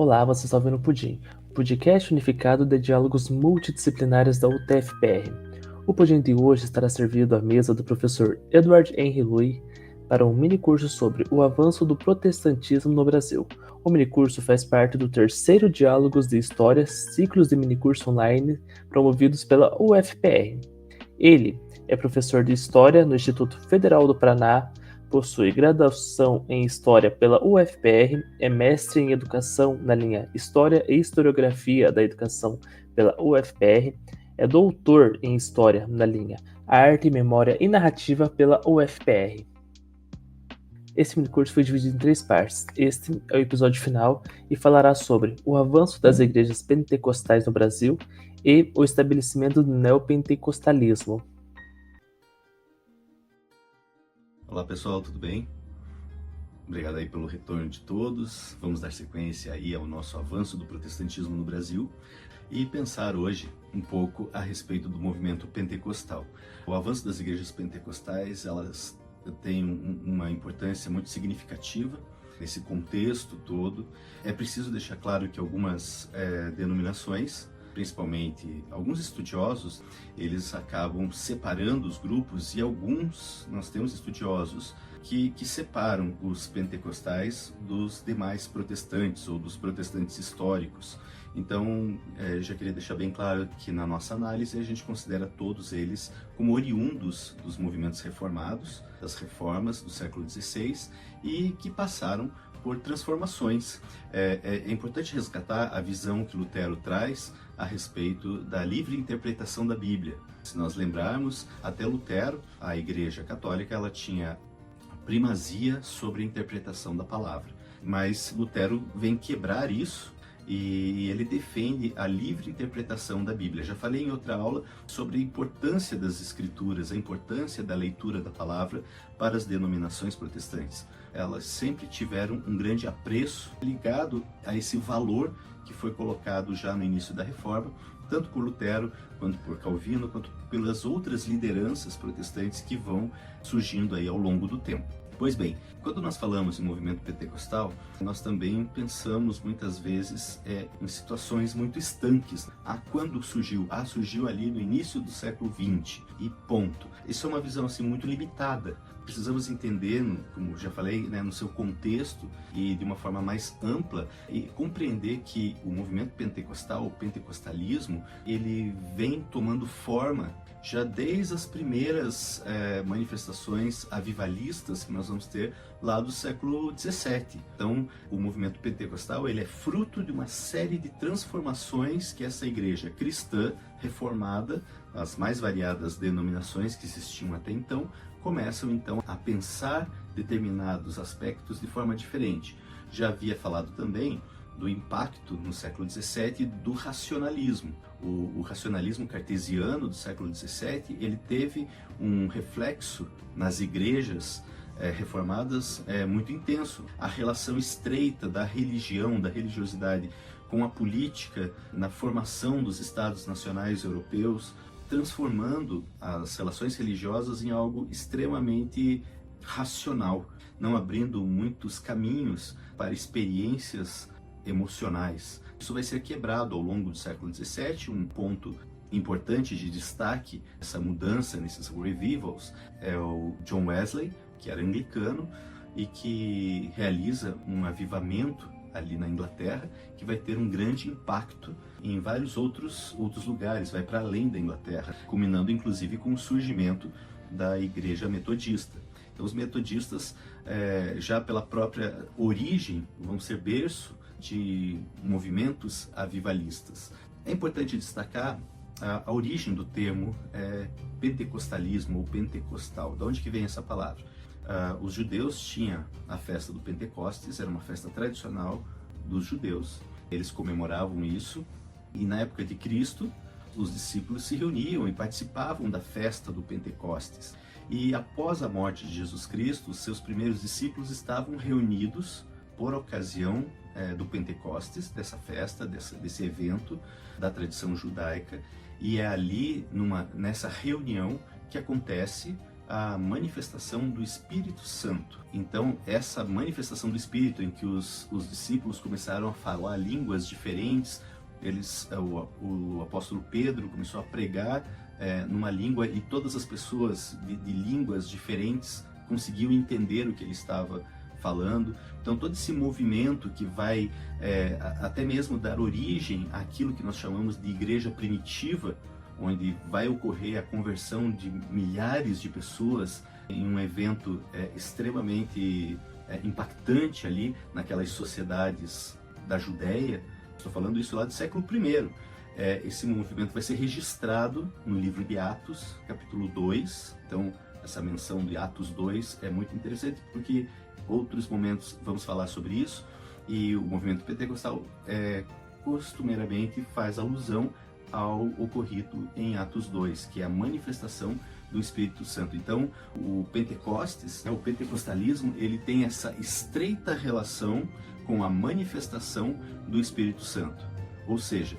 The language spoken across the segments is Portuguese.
Olá, você está ouvindo o Pudim, o podcast unificado de diálogos multidisciplinares da UTF-PR. O Pudim de hoje estará servido à mesa do professor Edward Henry Lui para um minicurso sobre o avanço do protestantismo no Brasil. O minicurso faz parte do terceiro Diálogos de História, ciclos de minicurso online promovidos pela UFPR. Ele é professor de História no Instituto Federal do Paraná, possui graduação em História pela UFPR, é mestre em Educação na linha História e Historiografia da Educação pela UFPR, é doutor em História na linha Arte, Memória e Narrativa pela UFPR. Esse minicurso foi dividido em 3 partes. Este é o episódio final e falará sobre o avanço das igrejas pentecostais no Brasil e o estabelecimento do neopentecostalismo. Olá pessoal, tudo bem? Obrigado aí pelo retorno de todos. Vamos dar sequência aí ao nosso avanço do protestantismo no Brasil e pensar hoje um pouco a respeito do movimento pentecostal. O avanço das igrejas pentecostais, elas têm uma importância muito significativa nesse contexto todo. É preciso deixar claro que algumas denominações, principalmente alguns estudiosos, eles acabam separando os grupos e nós temos estudiosos que separam os pentecostais dos demais protestantes ou dos protestantes históricos. Então, já queria deixar bem claro que na nossa análise a gente considera todos eles como oriundos dos movimentos reformados, das reformas do século XVI e que passaram por transformações. É importante resgatar a visão que Lutero traz a respeito da livre interpretação da Bíblia. Se nós lembrarmos, até Lutero, a Igreja Católica, ela tinha primazia sobre a interpretação da palavra. Mas Lutero vem quebrar isso e ele defende a livre interpretação da Bíblia. Já falei em outra aula sobre a importância das Escrituras, a importância da leitura da palavra para as denominações protestantes. Elas sempre tiveram um grande apreço ligado a esse valor que foi colocado já no início da Reforma, tanto por Lutero, quanto por Calvino, quanto pelas outras lideranças protestantes que vão surgindo aí ao longo do tempo. Pois bem, quando nós falamos em movimento pentecostal, nós também pensamos muitas vezes em situações muito estanques. Quando surgiu? Surgiu ali no início do século XX e ponto. Isso é uma visão assim muito limitada. Precisamos entender, como já falei, no seu contexto e de uma forma mais ampla e compreender que o movimento pentecostal, o pentecostalismo, ele vem tomando forma já desde as primeiras manifestações avivalistas que nós vamos ter lá do século XVII. Então, o movimento pentecostal ele é fruto de uma série de transformações que essa igreja cristã reformada, as mais variadas denominações que existiam até então, começam então a pensar determinados aspectos de forma diferente. Já havia falado também do impacto no século XVII do racionalismo. O racionalismo cartesiano do século XVII, ele teve um reflexo nas igrejas reformadas muito intenso. A relação estreita da religião, da religiosidade com a política na formação dos estados nacionais europeus, transformando as relações religiosas em algo extremamente racional, não abrindo muitos caminhos para experiências emocionais. Isso vai ser quebrado ao longo do século XVII. Um ponto importante de destaque, essa mudança nesses revivals, é o John Wesley, que era anglicano e que realiza um avivamento ali na Inglaterra, que vai ter um grande impacto em vários outros lugares, vai para além da Inglaterra, culminando inclusive com o surgimento da Igreja Metodista. Então os metodistas, já pela própria origem, vão ser berço de movimentos avivalistas. É importante destacar a origem do termo pentecostalismo ou pentecostal. De onde que vem essa palavra? Os judeus tinham a festa do Pentecostes, era uma festa tradicional dos judeus. Eles comemoravam isso e na época de Cristo, os discípulos se reuniam e participavam da festa do Pentecostes. E após a morte de Jesus Cristo, os seus primeiros discípulos estavam reunidos por ocasião do Pentecostes, dessa festa, desse evento da tradição judaica. E é ali, nessa reunião, que acontece a manifestação do Espírito Santo. Então, essa manifestação do Espírito, em que os discípulos começaram a falar línguas diferentes, o apóstolo Pedro começou a pregar numa língua, e todas as pessoas de línguas diferentes conseguiam entender o que ele estava falando. Então, todo esse movimento que vai até mesmo dar origem àquilo que nós chamamos de igreja primitiva, onde vai ocorrer a conversão de milhares de pessoas em um evento extremamente impactante ali naquelas sociedades da Judéia. Estou falando isso lá do século I. Esse movimento vai ser registrado no livro de Atos, capítulo 2. Então, essa menção de Atos 2 é muito interessante, porque outros momentos vamos falar sobre isso, e o movimento pentecostal costumeiramente faz alusão ao ocorrido em Atos 2, que é a manifestação do Espírito Santo. Então, o Pentecostes, o pentecostalismo, ele tem essa estreita relação com a manifestação do Espírito Santo. Ou seja,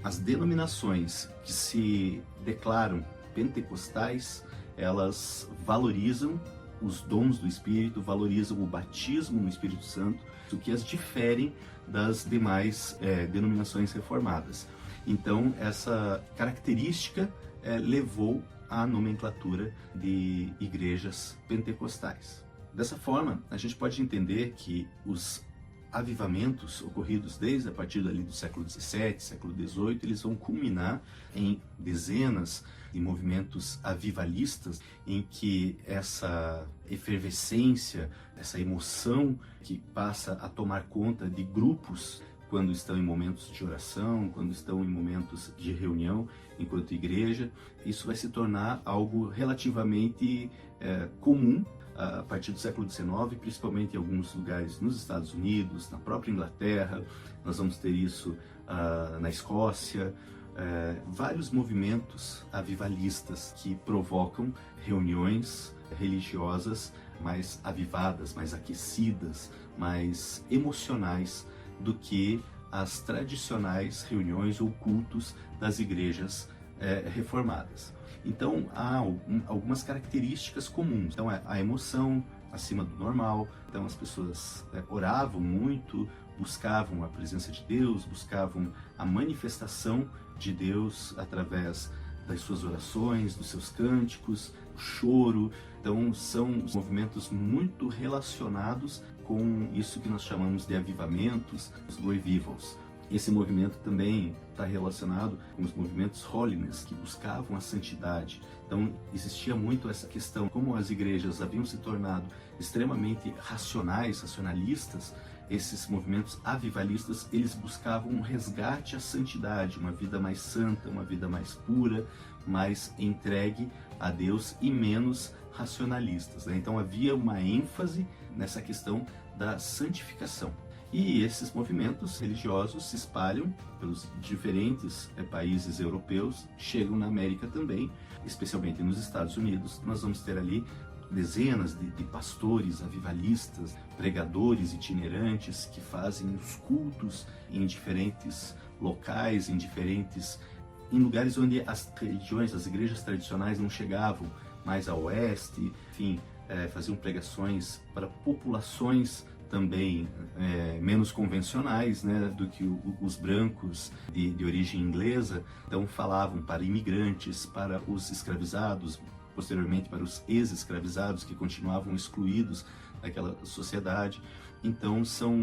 as denominações que se declaram pentecostais, elas valorizam os dons do Espírito, valorizam o batismo no Espírito Santo, o que as diferem das demais denominações reformadas. Então, essa característica levou à nomenclatura de igrejas pentecostais. Dessa forma, a gente pode entender que os avivamentos ocorridos desde a partir dali do século XVII, século XVIII, eles vão culminar em dezenas de movimentos avivalistas, em que essa efervescência, essa emoção que passa a tomar conta de grupos quando estão em momentos de oração, quando estão em momentos de reunião enquanto igreja, isso vai se tornar algo relativamente comum a partir do século XIX, principalmente em alguns lugares nos Estados Unidos, na própria Inglaterra. Nós vamos ter isso na Escócia, vários movimentos avivalistas que provocam reuniões religiosas mais avivadas, mais aquecidas, mais emocionais do que as tradicionais reuniões ou cultos das igrejas reformadas. Então, há algumas características comuns. Então, a emoção acima do normal. Então, as pessoas oravam muito, buscavam a presença de Deus, buscavam a manifestação de Deus através das suas orações, dos seus cânticos, o choro. Então, são movimentos muito relacionados com isso que nós chamamos de avivamentos, os revivals. Esse movimento também está relacionado com os movimentos holiness, que buscavam a santidade. Então, existia muito essa questão, como as igrejas haviam se tornado extremamente racionalistas, esses movimentos avivalistas, eles buscavam um resgate à santidade, uma vida mais santa, uma vida mais pura, mais entregue a Deus e menos racionalistas, né? Então havia uma ênfase nessa questão da santificação. E esses movimentos religiosos se espalham pelos diferentes países europeus, chegam na América também, especialmente nos Estados Unidos. Nós vamos ter ali dezenas de pastores avivalistas, pregadores itinerantes que fazem os cultos em diferentes locais, em lugares onde as religiões, as igrejas tradicionais não chegavam, mais a oeste, enfim, faziam pregações para populações também menos convencionais, né, do que os brancos de origem inglesa. Então falavam para imigrantes, para os escravizados, posteriormente para os ex-escravizados que continuavam excluídos daquela sociedade. Então são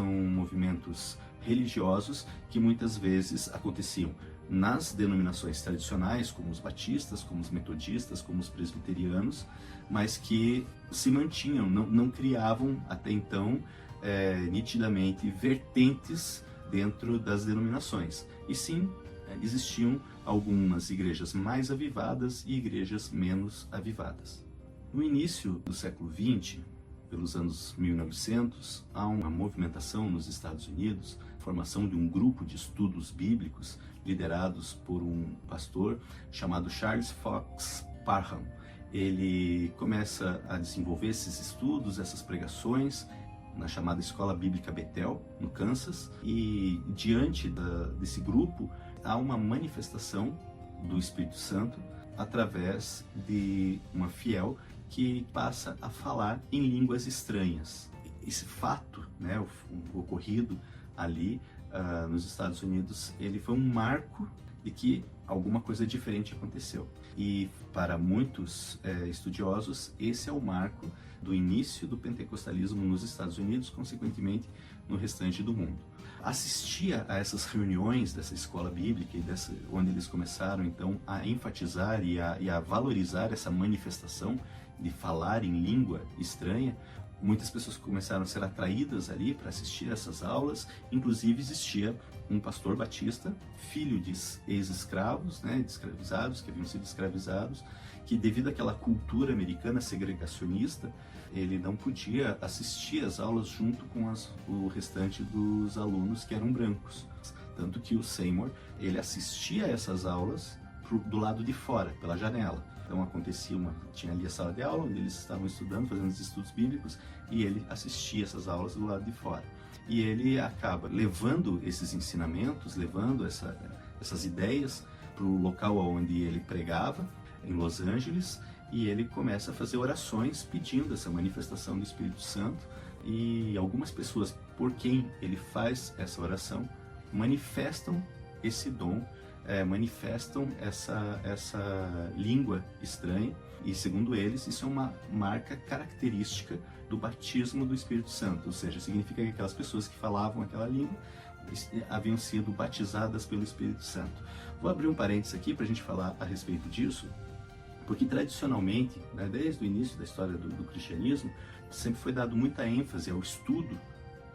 movimentos religiosos que muitas vezes aconteciam nas denominações tradicionais, como os batistas, como os metodistas, como os presbiterianos, mas que se mantinham, não criavam até então nitidamente vertentes dentro das denominações. E sim, existiam algumas igrejas mais avivadas e igrejas menos avivadas. No início do século XX, pelos anos 1900, há uma movimentação nos Estados Unidos, formação de um grupo de estudos bíblicos liderados por um pastor chamado Charles Fox Parham. Ele começa a desenvolver esses estudos, essas pregações, na chamada Escola Bíblica Bethel, no Kansas, e diante desse grupo há uma manifestação do Espírito Santo através de uma fiel que passa a falar em línguas estranhas. Esse fato, né, o ocorrido ali nos Estados Unidos, ele foi um marco de que alguma coisa diferente aconteceu. E para muitos estudiosos, esse é o marco do início do pentecostalismo nos Estados Unidos, consequentemente no restante do mundo. Assistia a essas reuniões dessa escola bíblica e onde eles começaram então a enfatizar e a valorizar essa manifestação de falar em língua estranha. Muitas pessoas começaram a ser atraídas ali para assistir essas aulas. Inclusive existia um pastor batista, filho de ex-escravos, né, de escravizados, que haviam sido escravizados, que devido àquela cultura americana segregacionista, ele não podia assistir às aulas junto com o restante dos alunos que eram brancos. Tanto que o Seymour, ele assistia a essas aulas do lado de fora, pela janela. Então tinha ali a sala de aula onde eles estavam estudando, fazendo os estudos bíblicos, e ele assistia essas aulas do lado de fora. E ele acaba levando esses ensinamentos, levando essas ideias para o local onde ele pregava, em Los Angeles, e ele começa a fazer orações pedindo essa manifestação do Espírito Santo, e algumas pessoas por quem ele faz essa oração manifestam esse dom, manifestam essa língua estranha, e segundo eles isso é uma marca característica do batismo do Espírito Santo, ou seja, significa que aquelas pessoas que falavam aquela língua haviam sido batizadas pelo Espírito Santo. Vou abrir um parênteses aqui para a gente falar a respeito disso, porque tradicionalmente, né, desde o início da história do cristianismo, sempre foi dado muita ênfase ao estudo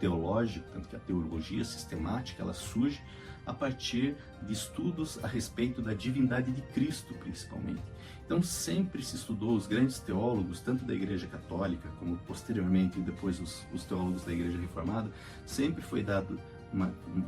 teológico, tanto que a teologia sistemática ela surge a partir de estudos a respeito da divindade de Cristo, principalmente. Então sempre se estudou os grandes teólogos, tanto da Igreja Católica como posteriormente depois os teólogos da Igreja Reformada, sempre foi dado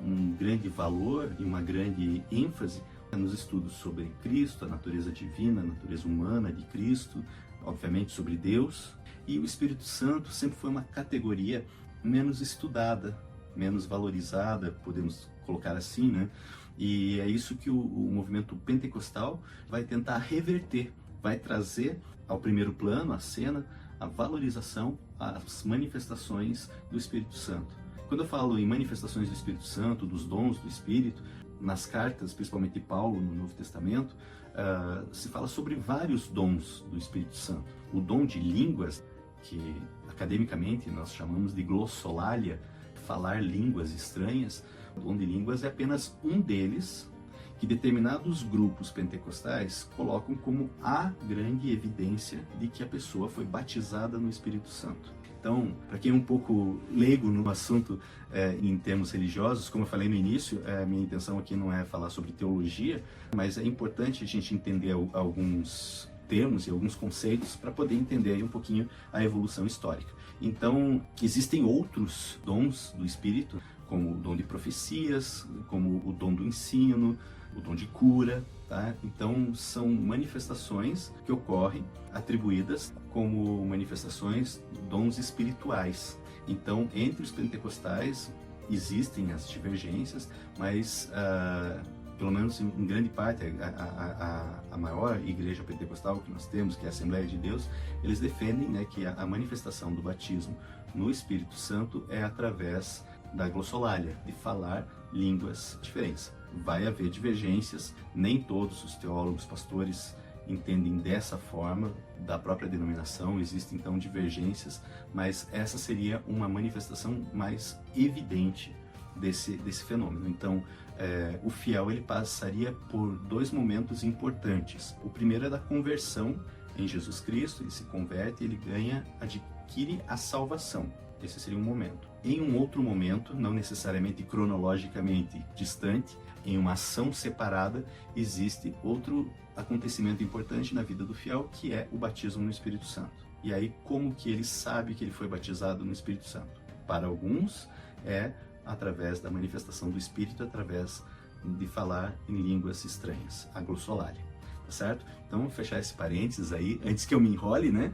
um grande valor e uma grande ênfase nos estudos sobre Cristo, a natureza divina, a natureza humana de Cristo, obviamente sobre Deus, e o Espírito Santo sempre foi uma categoria menos estudada, menos valorizada, podemos colocar assim, né? E é isso que o movimento pentecostal vai tentar reverter, vai trazer ao primeiro plano, à cena, a valorização, as manifestações do Espírito Santo. Quando eu falo em manifestações do Espírito Santo, dos dons do Espírito, nas cartas, principalmente de Paulo no Novo Testamento, se fala sobre vários dons do Espírito Santo. O dom de línguas, que academicamente nós chamamos de glossolalia, falar línguas estranhas. O dom de línguas é apenas um deles, que determinados grupos pentecostais colocam como a grande evidência de que a pessoa foi batizada no Espírito Santo. Então, para quem é um pouco leigo no assunto em termos religiosos, como eu falei no início, minha intenção aqui não é falar sobre teologia, mas é importante a gente entender alguns termos e alguns conceitos para poder entender aí um pouquinho a evolução histórica. Então, existem outros dons do Espírito, como o dom de profecias, como o dom do ensino, o dom de cura, tá? Então, são manifestações que ocorrem atribuídas como manifestações dons espirituais. Então, entre os pentecostais existem as divergências, mas pelo menos em grande parte, a maior igreja pentecostal que nós temos, que é a Assembleia de Deus, eles defendem, né, que a manifestação do batismo no Espírito Santo é através da glossolalia, de falar línguas diferentes. Vai haver divergências, nem todos os teólogos, pastores entendem dessa forma, da própria denominação, existem então divergências, mas essa seria uma manifestação mais evidente desse fenômeno. Então, o fiel ele passaria por dois momentos importantes. O primeiro é da conversão em Jesus Cristo, ele se converte, ele adquire a salvação. Esse seria um momento. Em um outro momento, não necessariamente cronologicamente distante, em uma ação separada, existe outro acontecimento importante na vida do fiel, que é o batismo no Espírito Santo. E aí, como que ele sabe que ele foi batizado no Espírito Santo? Para alguns, é através da manifestação do Espírito, através de falar em línguas estranhas, a glossolalia, tá certo? Então, vou fechar esse parênteses aí, antes que eu me enrole, né?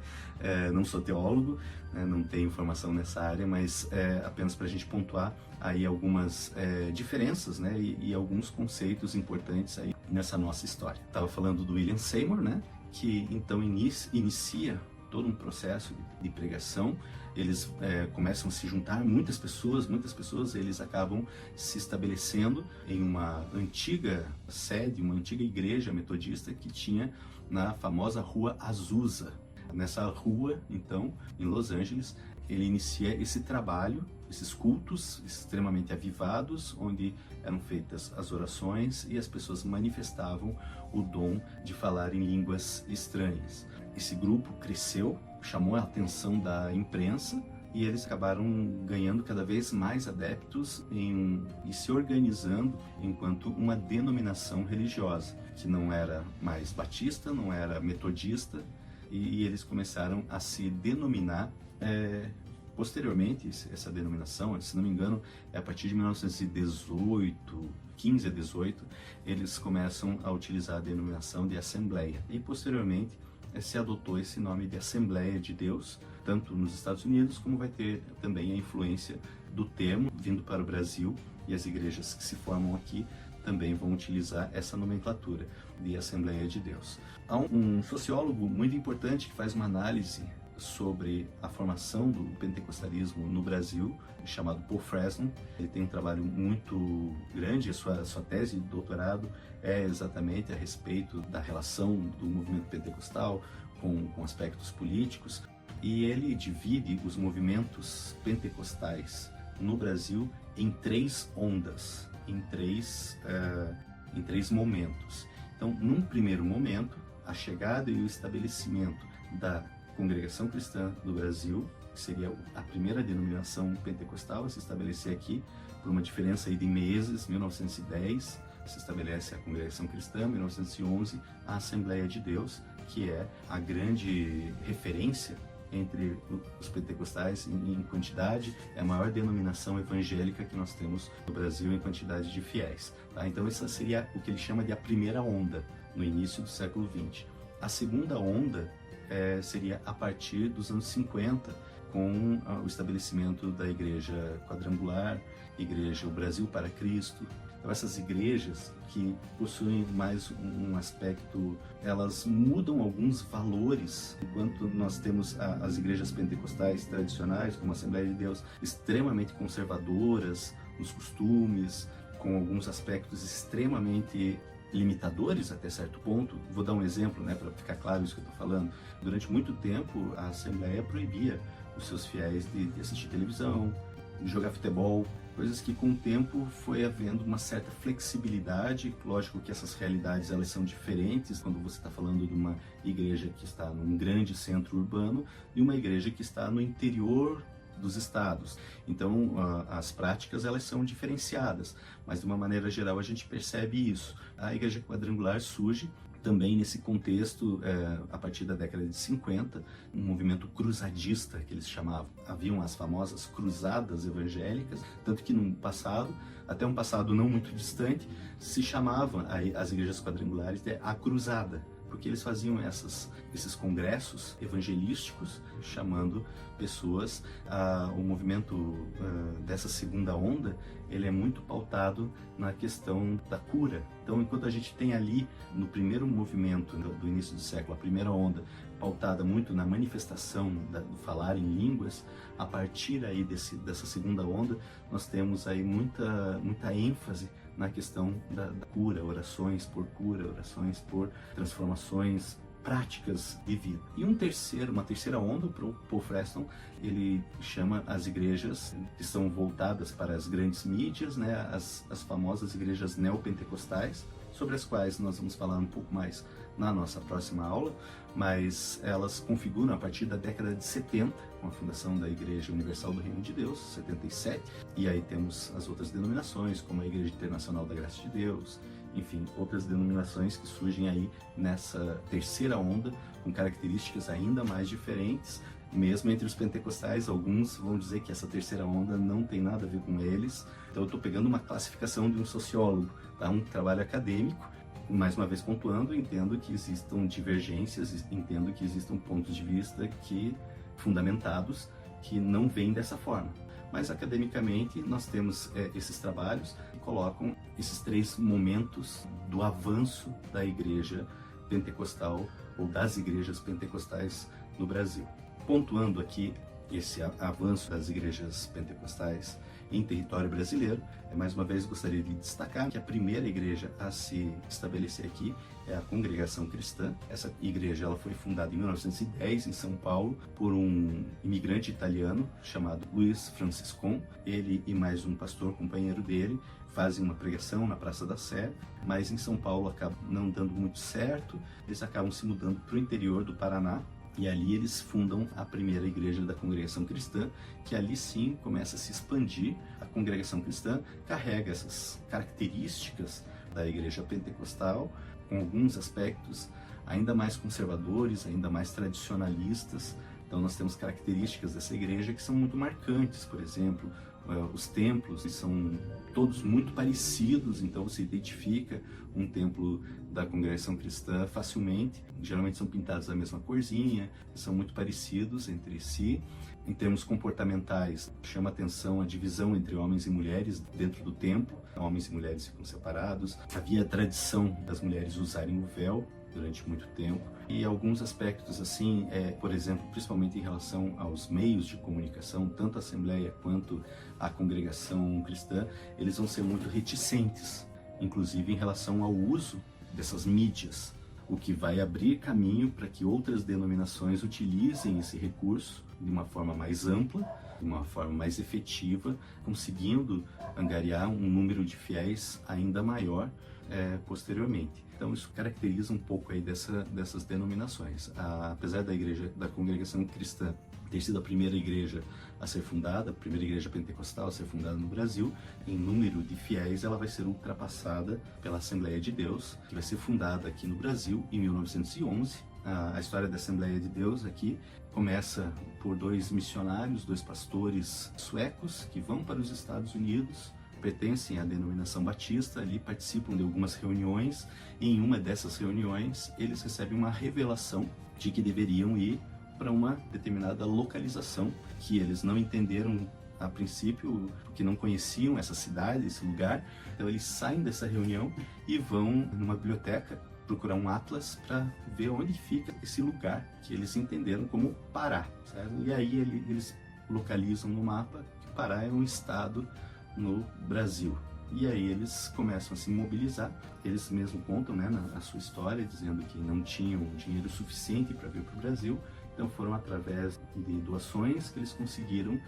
Não sou teólogo, né? Não tenho formação nessa área, mas apenas para a gente pontuar aí algumas diferenças, né? E alguns conceitos importantes aí nessa nossa história. Estava falando do William Seymour, né? Que então inicia todo um processo de pregação. Eles começam a se juntar, muitas pessoas, eles acabam se estabelecendo em uma antiga sede, uma antiga igreja metodista que tinha na famosa Rua Azusa. Nessa rua, então, em Los Angeles, ele inicia esse trabalho, esses cultos extremamente avivados, onde eram feitas as orações e as pessoas manifestavam o dom de falar em línguas estranhas. Esse grupo cresceu, chamou a atenção da imprensa e eles acabaram ganhando cada vez mais adeptos e se organizando enquanto uma denominação religiosa, que não era mais batista, não era metodista, e eles começaram a se denominar posteriormente. Essa denominação, se não me engano, é a partir de 1918, 15 a 18, eles começam a utilizar a denominação de Assembleia. E posteriormente se adotou esse nome de Assembleia de Deus, tanto nos Estados Unidos, como vai ter também a influência do termo vindo para o Brasil, e as igrejas que se formam aqui também vão utilizar essa nomenclatura de Assembleia de Deus. Há um sociólogo muito importante que faz uma análise sobre a formação do pentecostalismo no Brasil, chamado Paul Fresno. Ele tem um trabalho muito grande, a sua tese de doutorado é exatamente a respeito da relação do movimento pentecostal com aspectos políticos, e ele divide os movimentos pentecostais no Brasil em 3 ondas, em três momentos. Então, num primeiro momento, a chegada e o estabelecimento da Congregação Cristã do Brasil, que seria a primeira denominação pentecostal a se estabelecer aqui, por uma diferença aí de meses. 1910 se estabelece a Congregação Cristã, 1911 a Assembleia de Deus, que é a grande referência entre os pentecostais em quantidade, é a maior denominação evangélica que nós temos no Brasil em quantidade de fiéis. Tá? Então essa seria o que ele chama de a primeira onda, no início do século XX. A segunda onda seria a partir dos anos 50, com o estabelecimento da Igreja Quadrangular, Igreja O Brasil para Cristo. Então essas igrejas que possuem mais um aspecto, elas mudam alguns valores, enquanto nós temos as igrejas pentecostais tradicionais, como a Assembleia de Deus, extremamente conservadoras nos costumes, com alguns aspectos extremamente limitadores até certo ponto. Vou dar um exemplo, para ficar claro isso que eu estou falando. Durante muito tempo, a Assembleia proibia os seus fiéis de assistir televisão, de jogar futebol, coisas que com o tempo foi havendo uma certa flexibilidade. Lógico que essas realidades elas são diferentes quando você está falando de uma igreja que está num grande centro urbano e uma igreja que está no interior dos estados. Então as práticas elas são diferenciadas, mas de uma maneira geral a gente percebe isso. A Igreja Quadrangular surge também nesse contexto, a partir da década de 50, um movimento cruzadista que eles chamavam. Haviam as famosas cruzadas evangélicas, tanto que no passado, até um passado não muito distante, se chamavam as igrejas quadrangulares de a cruzada, porque eles faziam esses congressos evangelísticos, chamando pessoas. O movimento dessa segunda onda, ele é muito pautado na questão da cura. Então, enquanto a gente tem ali, no primeiro movimento do início do século, a primeira onda, pautada muito na manifestação do falar em línguas, a partir aí dessa segunda onda, nós temos aí muita ênfase na questão da cura, orações por cura, orações por transformações práticas de vida. E uma terceira onda, para o Paul Fresno, ele chama as igrejas que são voltadas para as grandes mídias, as famosas igrejas neopentecostais, sobre as quais nós vamos falar um pouco mais na nossa próxima aula, mas elas configuram a partir da década de 70, com a fundação da Igreja Universal do Reino de Deus, 77, e aí temos as outras denominações, como a Igreja Internacional da Graça de Deus, enfim, outras denominações que surgem aí nessa terceira onda, com características ainda mais diferentes. Mesmo entre os pentecostais, alguns vão dizer que essa terceira onda não tem nada a ver com eles. Então eu estou pegando uma classificação de um sociólogo, tá? Um trabalho acadêmico. Mais uma vez pontuando, entendo que existam divergências, entendo que existam pontos de vista fundamentados que não vêm dessa forma. Mas academicamente nós temos esses trabalhos que colocam esses 3 momentos do avanço da igreja pentecostal ou das igrejas pentecostais no Brasil. Pontuando aqui esse avanço das igrejas pentecostais em território brasileiro, mais uma vez gostaria de destacar que a primeira igreja a se estabelecer aqui é a Congregação Cristã. Essa igreja ela foi fundada em 1910 em São Paulo por um imigrante italiano chamado Luiz Franciscon. Ele e mais um pastor companheiro dele fazem uma pregação na Praça da Sé, mas em São Paulo acaba não dando muito certo. Eles acabam se mudando para o interior do Paraná. E ali eles fundam a primeira igreja da Congregação Cristã, que ali sim começa a se expandir. A Congregação Cristã carrega essas características da igreja pentecostal, com alguns aspectos ainda mais conservadores, ainda mais tradicionalistas. Então nós temos características dessa igreja que são muito marcantes. Por exemplo, os templos são todos muito parecidos, então você identifica um templo da Congregação Cristã facilmente. Geralmente são pintados da mesma corzinha, são muito parecidos entre si. Em termos comportamentais, chama atenção a divisão entre homens e mulheres dentro do templo. Homens e mulheres ficam separados. Havia a tradição das mulheres usarem o véu durante muito tempo. E alguns aspectos assim, por exemplo, principalmente em relação aos meios de comunicação, tanto a Assembleia quanto a Congregação Cristã, eles vão ser muito reticentes, inclusive em relação ao uso dessas mídias, o que vai abrir caminho para que outras denominações utilizem esse recurso de uma forma mais ampla, de uma forma mais efetiva, conseguindo angariar um número de fiéis ainda maior posteriormente. Então isso caracteriza um pouco aí dessas denominações. Apesar da Congregação Cristã ter sido a primeira igreja a ser fundada, a primeira igreja pentecostal a ser fundada no Brasil, em número de fiéis ela vai ser ultrapassada pela Assembleia de Deus, que vai ser fundada aqui no Brasil em 1911. A história da Assembleia de Deus aqui começa por dois missionários, dois pastores suecos que vão para os Estados Unidos, pertencem à denominação batista, ali participam de algumas reuniões, e em uma dessas reuniões eles recebem uma revelação de que deveriam ir para uma determinada localização, que eles não entenderam a princípio, porque não conheciam essa cidade, esse lugar. Então eles saem dessa reunião e vão numa biblioteca procurar um atlas para ver onde fica esse lugar que eles entenderam como Pará, certo? E aí eles localizam no mapa que Pará é um estado no Brasil. E aí eles começam a se mobilizar. Eles mesmos contam, né, na sua história, dizendo que não tinham dinheiro suficiente para vir para o Brasil. Então foram através de doações que eles conseguiram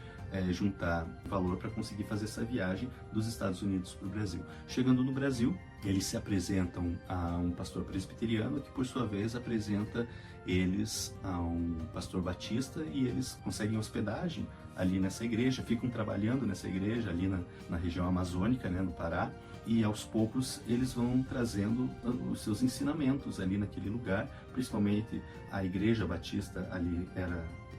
juntar valor para conseguir fazer essa viagem dos Estados Unidos para o Brasil. Chegando no Brasil, eles se apresentam a um pastor presbiteriano, que por sua vez apresenta eles a um pastor batista, e eles conseguem hospedagem ali nessa igreja, ficam trabalhando nessa igreja ali na região amazônica, né, no Pará, e aos poucos eles vão trazendo os seus ensinamentos ali naquele lugar. Principalmente a igreja batista ali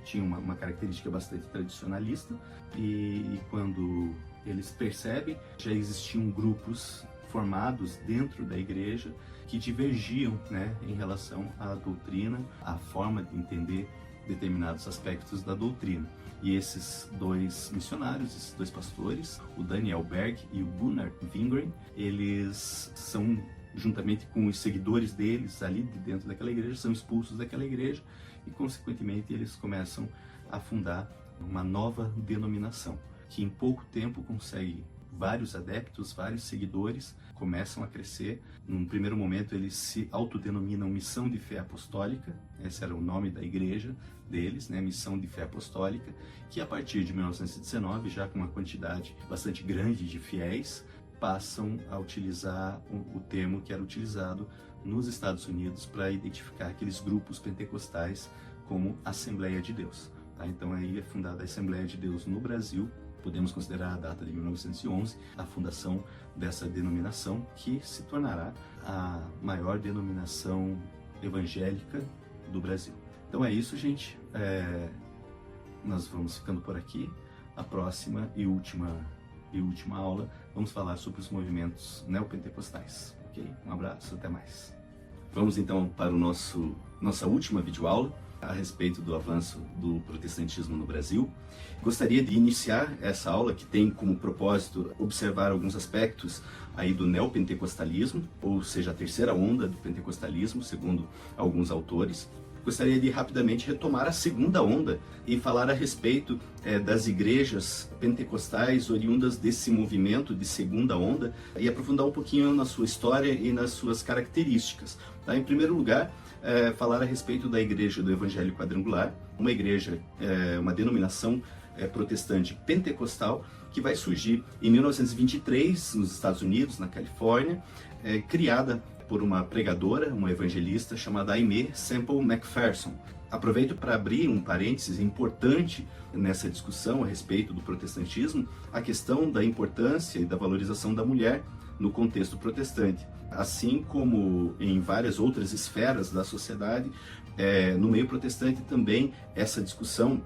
tinha uma característica bastante tradicionalista, e quando eles percebem, já existiam grupos formados dentro da igreja que divergiam, né, em relação à doutrina, à forma de entender determinados aspectos da doutrina. E esses dois missionários, esses dois pastores, o Daniel Berg e o Gunnar Wingren, eles são, juntamente com os seguidores deles ali de dentro daquela igreja, são expulsos daquela igreja, e consequentemente eles começam a fundar uma nova denominação, que em pouco tempo consegue vários adeptos, vários seguidores, começam a crescer. Num primeiro momento eles se autodenominam Missão de Fé Apostólica, esse era o nome da igreja deles, né, Missão de Fé Apostólica, que a partir de 1919, já com uma quantidade bastante grande de fiéis, passam a utilizar o termo que era utilizado nos Estados Unidos para identificar aqueles grupos pentecostais como Assembleia de Deus. Tá? Então aí é fundada a Assembleia de Deus no Brasil. Podemos considerar a data de 1911 a fundação dessa denominação, que se tornará a maior denominação evangélica do Brasil. Então é isso, gente. Nós vamos ficando por aqui. A próxima e última aula vamos falar sobre os movimentos neopentecostais. Ok? Um abraço, até mais. Vamos então para nossa última videoaula a respeito do avanço do protestantismo no Brasil. Gostaria de iniciar essa aula, que tem como propósito observar alguns aspectos aí do neopentecostalismo, ou seja, a terceira onda do pentecostalismo, segundo alguns autores, gostaria de rapidamente retomar a segunda onda e falar a respeito das igrejas pentecostais oriundas desse movimento de segunda onda e aprofundar um pouquinho na sua história e nas suas características. Tá? Em primeiro lugar, falar a respeito da Igreja do Evangelho Quadrangular, uma igreja, uma denominação protestante pentecostal que vai surgir em 1923 nos Estados Unidos, na Califórnia, criada por uma pregadora, uma evangelista chamada Aimee Semple McPherson. Aproveito para abrir um parênteses importante nessa discussão a respeito do protestantismo, a questão da importância e da valorização da mulher no contexto protestante. Assim como em várias outras esferas da sociedade, no meio protestante também essa discussão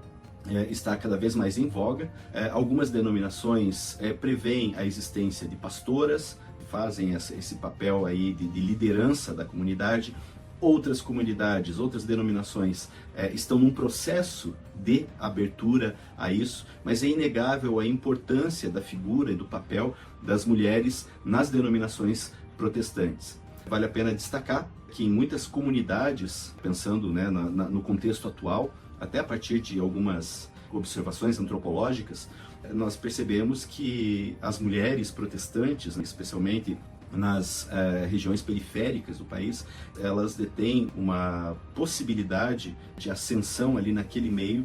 está cada vez mais em voga. Algumas denominações preveem a existência de pastoras, fazem esse papel aí de liderança da comunidade. Outras comunidades, outras denominações estão num processo de abertura a isso, mas é inegável a importância da figura e do papel das mulheres nas denominações protestantes. Vale a pena destacar que em muitas comunidades, pensando, né, no contexto atual, até a partir de algumas observações antropológicas, nós percebemos que as mulheres protestantes, especialmente nas regiões periféricas do país, elas detêm uma possibilidade de ascensão ali naquele meio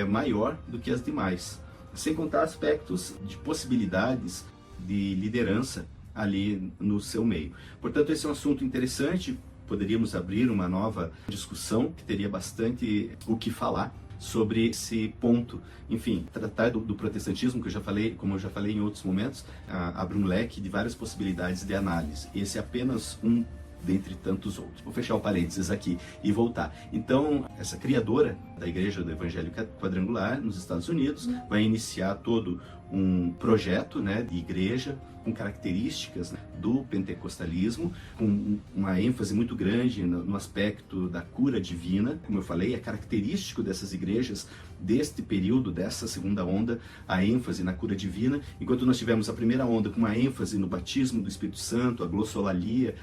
maior do que as demais, sem contar aspectos de possibilidades de liderança ali no seu meio. Portanto, esse é um assunto interessante, poderíamos abrir uma nova discussão que teria bastante o que falar sobre esse ponto. Enfim, tratar do protestantismo, que eu já falei, como eu já falei em outros momentos, abre um leque de várias possibilidades de análise. Esse é apenas um dentre tantos outros. Vou fechar o parênteses aqui e voltar. Então, essa criadora da Igreja do Evangelho Quadrangular nos Estados Unidos vai iniciar todo um projeto, né, de igreja com características, né, do pentecostalismo, com uma ênfase muito grande no aspecto da cura divina. Como eu falei, é característico dessas igrejas deste período, dessa segunda onda, a ênfase na cura divina, enquanto nós tivemos a primeira onda com uma ênfase no batismo do Espírito Santo, a glossolalia,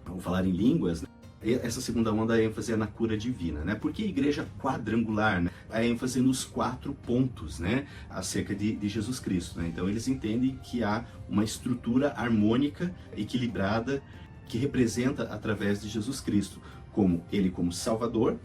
ao falar em línguas, né? Essa segunda onda, a ênfase é na cura divina, né? Por que igreja quadrangular, né? A ênfase nos 4 pontos, né, acerca de Jesus Cristo, né? Então eles entendem que há uma estrutura harmônica, equilibrada, que representa através de Jesus Cristo, ele como Salvador,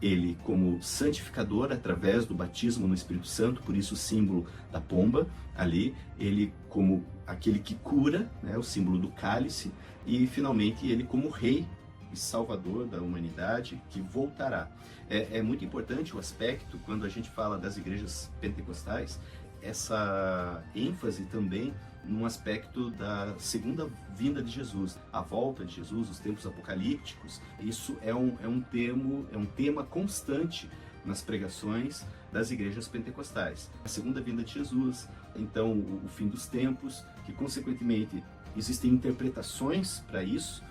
ele como santificador através do batismo no Espírito Santo, por isso o símbolo da pomba ali, ele como aquele que cura, né, o símbolo do cálice, e finalmente ele como rei e salvador da humanidade que voltará. É muito importante o aspecto, quando a gente fala das igrejas pentecostais, essa ênfase também num aspecto da segunda vinda de Jesus, a volta de Jesus, os tempos apocalípticos. Isso é um tema constante nas pregações das igrejas pentecostais. A segunda vinda de Jesus, então o fim dos tempos, que consequentemente existem interpretações para isso.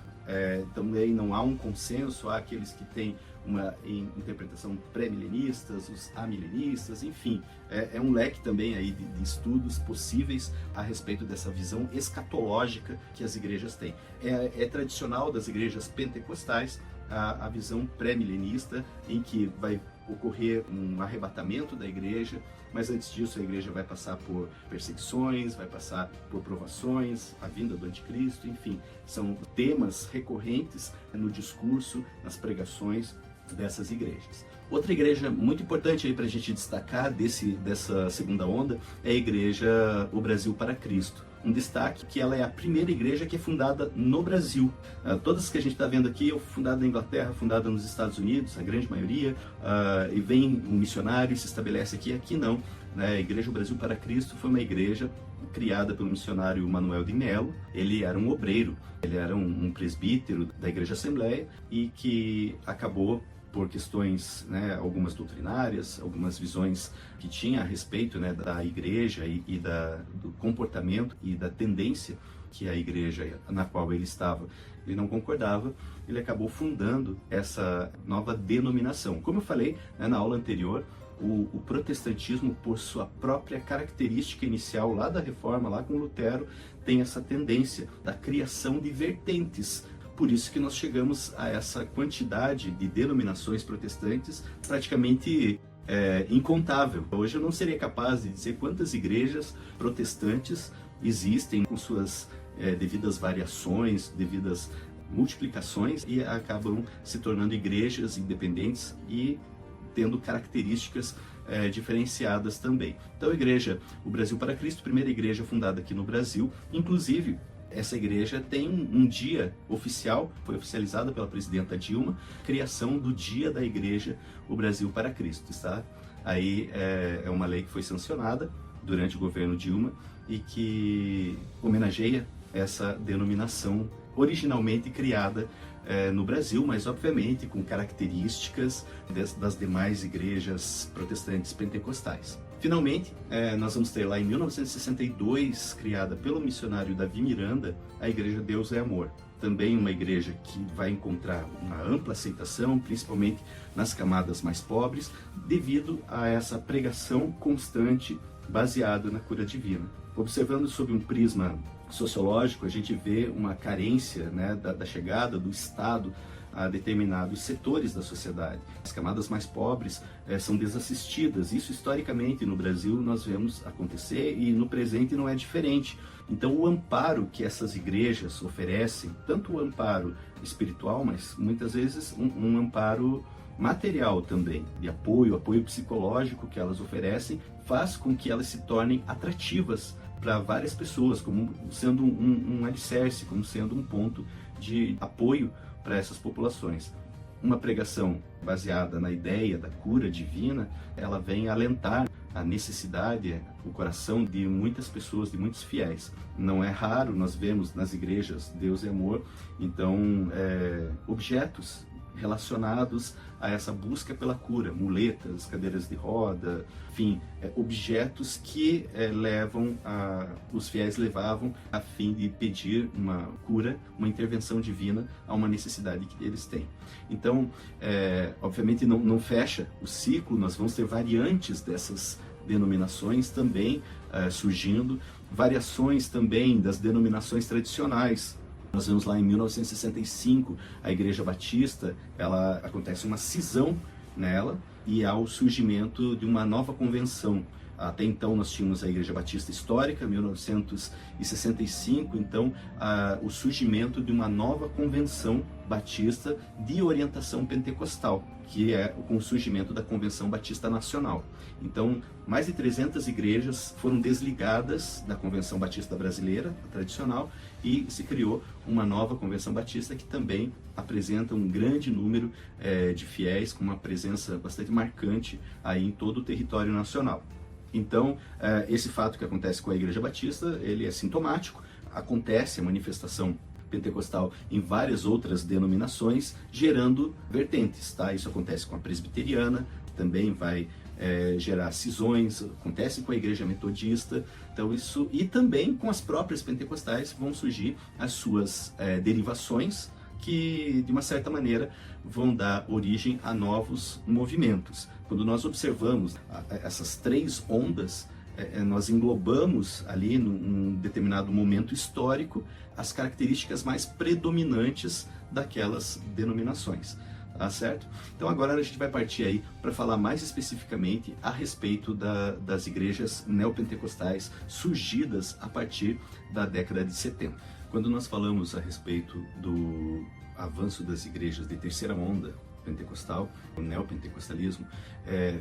Também não há um consenso, há aqueles que têm uma interpretação pré-milenistas, os amilenistas, enfim, é um leque também aí de estudos possíveis a respeito dessa visão escatológica que as igrejas têm. É tradicional das igrejas pentecostais a visão pré-milenista, em que vai ocorrer um arrebatamento da igreja, mas antes disso a igreja vai passar por perseguições, vai passar por provações, a vinda do anticristo, enfim, são temas recorrentes no discurso, nas pregações dessas igrejas. Outra igreja muito importante aí para a gente destacar dessa segunda onda é a igreja O Brasil para Cristo. Um destaque que ela é a primeira igreja que é fundada no Brasil. Todas que a gente está vendo aqui é fundada na Inglaterra, fundada nos Estados Unidos, a grande maioria, e vem um missionário e se estabelece aqui. Aqui não. A Igreja O Brasil para Cristo foi uma igreja criada pelo missionário Manuel de Melo. Ele era um obreiro, ele era um presbítero da Igreja Assembleia e que acabou por questões, né, algumas doutrinárias, algumas visões que tinha a respeito, né, da igreja e do comportamento e da tendência que a igreja na qual ele estava, ele não concordava, ele acabou fundando essa nova denominação. Como eu falei, né, na aula anterior, o protestantismo, por sua própria característica inicial lá da Reforma, lá com Lutero, tem essa tendência da criação de vertentes. Por isso que nós chegamos a essa quantidade de denominações protestantes praticamente incontável. Hoje eu não seria capaz de dizer quantas igrejas protestantes existem com suas devidas variações, devidas multiplicações, e acabam se tornando igrejas independentes e tendo características diferenciadas também. Então, a igreja, o Brasil para Cristo, primeira igreja fundada aqui no Brasil, inclusive essa igreja tem um dia oficial, foi oficializada pela presidenta Dilma, criação do Dia da Igreja, o Brasil para Cristo, está? Aí é uma lei que foi sancionada durante o governo Dilma e que homenageia essa denominação originalmente criada no Brasil, mas obviamente com características das demais igrejas protestantes pentecostais. Finalmente, nós vamos ter lá em 1962, criada pelo missionário Davi Miranda, a Igreja Deus é Amor. Também uma igreja que vai encontrar uma ampla aceitação, principalmente nas camadas mais pobres, devido a essa pregação constante baseada na cura divina. Observando sob um prisma sociológico, a gente vê uma carência, né, da chegada do Estado a determinados setores da sociedade. As camadas mais pobres são desassistidas. Isso historicamente no Brasil nós vemos acontecer e no presente não é diferente. Então o amparo que essas igrejas oferecem, tanto o amparo espiritual, mas muitas vezes um amparo material também, de apoio psicológico que elas oferecem, faz com que elas se tornem atrativas para várias pessoas, como sendo um alicerce, como sendo um ponto de apoio para essas populações. Uma pregação baseada na ideia da cura divina, ela vem alentar a necessidade, o coração de muitas pessoas, de muitos fiéis. Não é raro, nós vemos nas igrejas Deus é Amor, então objetos relacionados a essa busca pela cura, muletas, cadeiras de roda, enfim, objetos que os fiéis levavam a fim de pedir uma cura, uma intervenção divina a uma necessidade que eles têm. Então, obviamente não fecha o ciclo, nós vamos ter variantes dessas denominações também surgindo, variações também das denominações tradicionais. Nós vemos lá em 1965, a Igreja Batista, acontece uma cisão nela e há o surgimento de uma nova convenção. Até então nós tínhamos a Igreja Batista Histórica, 1965, então o surgimento de uma nova convenção batista de orientação pentecostal, que é com o surgimento da Convenção Batista Nacional. Então, mais de 300 igrejas foram desligadas da Convenção Batista Brasileira, a tradicional, e se criou uma nova Convenção Batista que também apresenta um grande número de fiéis, com uma presença bastante marcante aí em todo o território nacional. Então, esse fato que acontece com a Igreja Batista, ele é sintomático, acontece a manifestação pentecostal em várias outras denominações, gerando vertentes, tá? Isso acontece com a presbiteriana, também vai gerar cisões, acontece com a Igreja Metodista, então isso, e também com as próprias pentecostais vão surgir as suas derivações, que de uma certa maneira vão dar origem a novos movimentos. Quando nós observamos essas três ondas, nós englobamos ali num determinado momento histórico as características mais predominantes daquelas denominações. Tá certo? Então agora a gente vai partir aí para falar mais especificamente a respeito das igrejas neopentecostais surgidas a partir da década de 70. Quando nós falamos a respeito do avanço das igrejas de terceira onda pentecostal, o neopentecostalismo,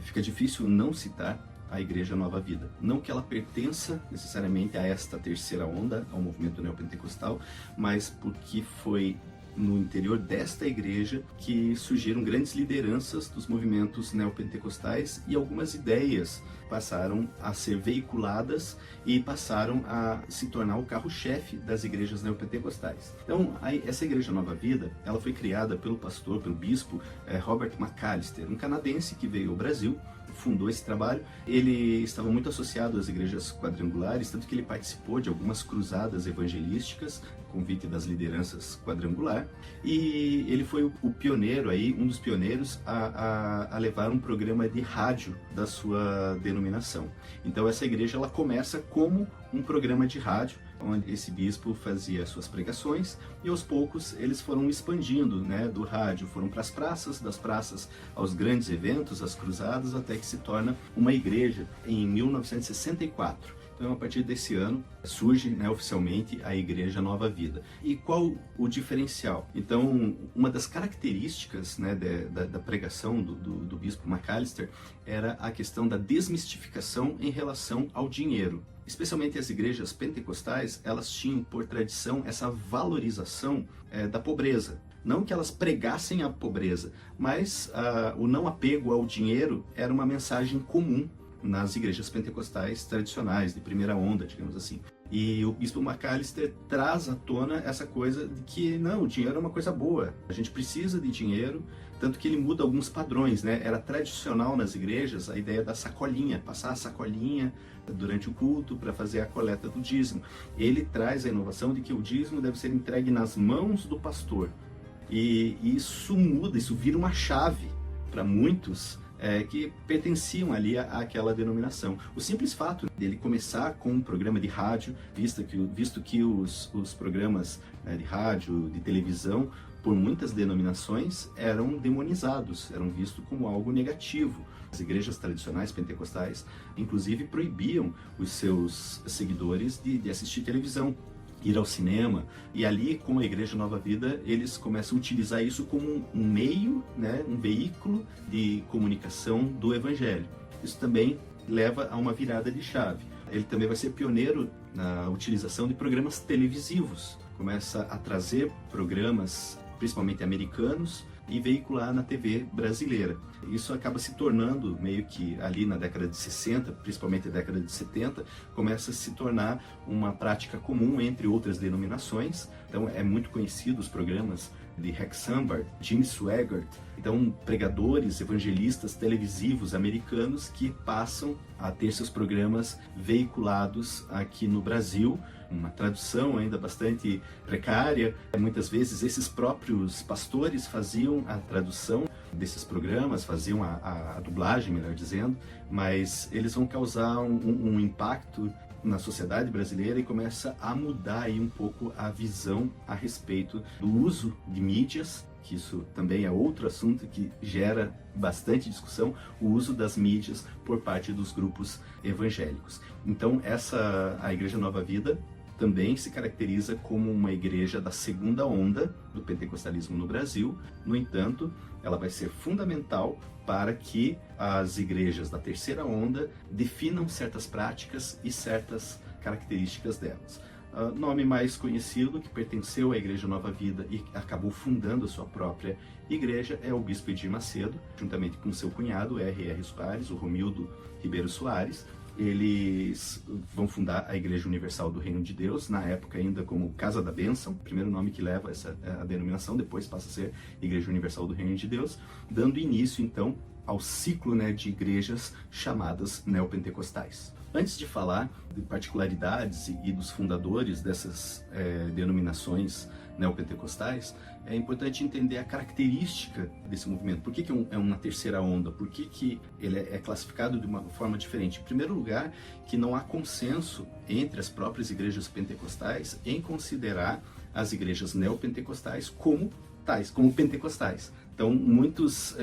fica difícil não citar a Igreja Nova Vida. Não que ela pertença necessariamente a esta terceira onda, ao movimento neopentecostal, mas porque foi no interior desta igreja que surgiram grandes lideranças dos movimentos neopentecostais e algumas ideias passaram a ser veiculadas e passaram a se tornar o carro-chefe das igrejas neopentecostais. Então, essa Igreja Nova Vida, ela foi criada pelo bispo Robert McAllister, um canadense que veio ao Brasil, fundou esse trabalho. Ele estava muito associado às igrejas quadrangulares, tanto que ele participou de algumas cruzadas evangelísticas, convite das lideranças quadrangular, e ele foi o pioneiro aí, um dos pioneiros a levar um programa de rádio da sua denominação. Então essa igreja ela começa como um programa de rádio onde esse bispo fazia suas pregações, e aos poucos eles foram expandindo, né, do rádio, foram para as praças, das praças aos grandes eventos, às cruzadas, até que se torna uma igreja em 1964. Então, a partir desse ano, surge, né, oficialmente a Igreja Nova Vida. E qual o diferencial? Então, uma das características, né, da pregação do bispo Macalister era a questão da desmistificação em relação ao dinheiro. Especialmente as igrejas pentecostais, elas tinham por tradição essa valorização da pobreza. Não que elas pregassem a pobreza, mas o não apego ao dinheiro era uma mensagem comum nas igrejas pentecostais tradicionais, de primeira onda, digamos assim. E o bispo Macalister traz à tona essa coisa de que, não, o dinheiro é uma coisa boa, a gente precisa de dinheiro, tanto que ele muda alguns padrões, né? Era tradicional nas igrejas a ideia da sacolinha, passar a sacolinha durante o culto para fazer a coleta do dízimo. Ele traz a inovação de que o dízimo deve ser entregue nas mãos do pastor. E isso muda, isso vira uma chave para muitos que pertenciam ali àquela denominação. O simples fato dele começar com um programa de rádio, visto que os programas, né, de rádio, de televisão, por muitas denominações, eram demonizados, eram vistos como algo negativo. As igrejas tradicionais pentecostais, inclusive, proibiam os seus seguidores de assistir televisão, ir ao cinema, e ali, com a Igreja Nova Vida, eles começam a utilizar isso como um meio, né, um veículo de comunicação do Evangelho. Isso também leva a uma virada de chave. Ele também vai ser pioneiro na utilização de programas televisivos. Começa a trazer programas, principalmente americanos, e veicular na TV brasileira. Isso acaba se tornando meio que ali na década de 60, principalmente na década de 70, começa a se tornar uma prática comum entre outras denominações. Então é muito conhecido os programas de Rex Sambart, Jim Swaggart, então pregadores, evangelistas televisivos americanos que passam a ter seus programas veiculados aqui no Brasil, uma tradução ainda bastante precária. Muitas vezes esses próprios pastores faziam a tradução desses programas, faziam a dublagem, melhor dizendo, mas eles vão causar um impacto na sociedade brasileira e começa a mudar aí um pouco a visão a respeito do uso de mídias, que isso também é outro assunto que gera bastante discussão, o uso das mídias por parte dos grupos evangélicos. Então a Igreja Nova Vida também se caracteriza como uma igreja da segunda onda do pentecostalismo no Brasil. No entanto, ela vai ser fundamental para que as igrejas da terceira onda definam certas práticas e certas características delas. O nome mais conhecido que pertenceu à Igreja Nova Vida e acabou fundando a sua própria igreja é o Bispo Edir Macedo, juntamente com seu cunhado, R.R. Soares, o Romildo Ribeiro Soares. Eles vão fundar a Igreja Universal do Reino de Deus, na época ainda como Casa da Bênção, primeiro nome que leva a denominação, depois passa a ser Igreja Universal do Reino de Deus, dando início então ao ciclo, né, de igrejas chamadas neopentecostais. Antes de falar de particularidades e dos fundadores dessas denominações neopentecostais, é importante entender a característica desse movimento. Por que é uma terceira onda? Por que ele é classificado de uma forma diferente? Em primeiro lugar, que não há consenso entre as próprias igrejas pentecostais em considerar as igrejas neopentecostais como tais, como pentecostais. Então, muitos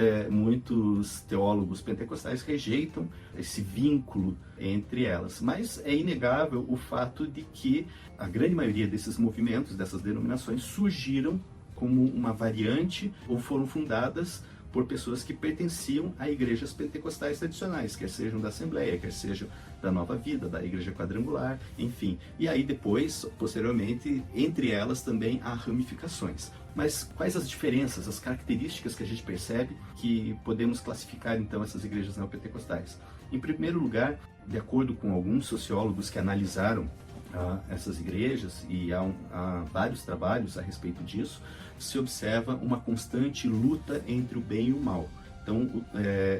teólogos pentecostais rejeitam esse vínculo entre elas, mas é inegável o fato de que a grande maioria desses movimentos, dessas denominações, surgiram como uma variante ou foram fundadas por pessoas que pertenciam a igrejas pentecostais tradicionais, quer sejam da Assembleia, quer sejam da Nova Vida, da Igreja Quadrangular, enfim. E aí depois, posteriormente, entre elas também há ramificações. Mas quais as diferenças, as características que a gente percebe que podemos classificar então essas igrejas neopentecostais? Em primeiro lugar, de acordo com alguns sociólogos que analisaram essas igrejas, e há vários trabalhos a respeito disso, se observa uma constante luta entre o bem e o mal. Então,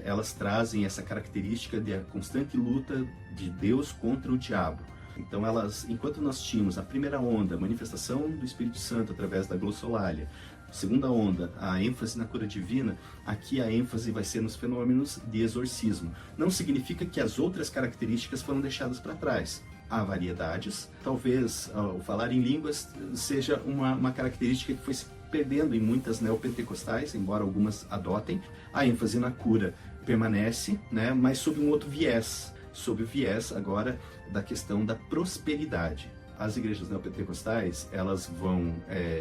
elas trazem essa característica de a constante luta de Deus contra o diabo. Então, enquanto nós tínhamos a primeira onda, a manifestação do Espírito Santo através da glossolalia, segunda onda, a ênfase na cura divina, aqui a ênfase vai ser nos fenômenos de exorcismo. Não significa que as outras características foram deixadas para trás. há variedades. Talvez o falar em línguas seja uma característica que foi se perdendo em muitas neopentecostais, embora algumas adotem. A ênfase na cura permanece, né, mas sob um outro viés, sob o viés agora da questão da prosperidade. As igrejas neopentecostais, elas vão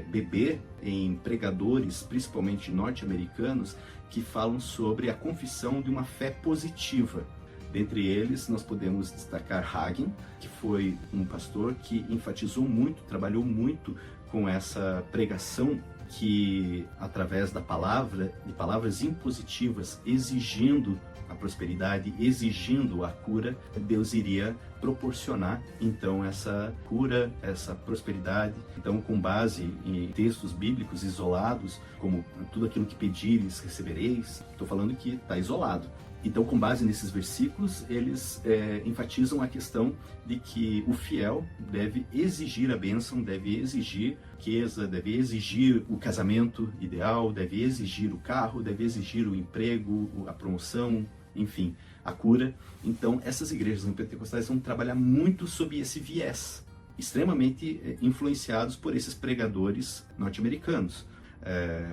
beber em pregadores, principalmente norte-americanos, que falam sobre a confissão de uma fé positiva. Dentre eles, nós podemos destacar Hagin, que foi um pastor que enfatizou muito, trabalhou muito com essa pregação que, através da palavra, de palavras impositivas, exigindo a prosperidade, exigindo a cura, Deus iria proporcionar então essa cura, essa prosperidade. Então, com base em textos bíblicos isolados, como tudo aquilo que pedires recebereis, estou falando que está isolado. Então, com base nesses versículos, eles enfatizam a questão de que o fiel deve exigir a bênção, deve exigir riqueza, deve exigir o casamento ideal, deve exigir o carro, deve exigir o emprego, a promoção, enfim, a cura. Então, essas igrejas neopentecostais vão trabalhar muito sob esse viés, extremamente influenciados por esses pregadores norte-americanos.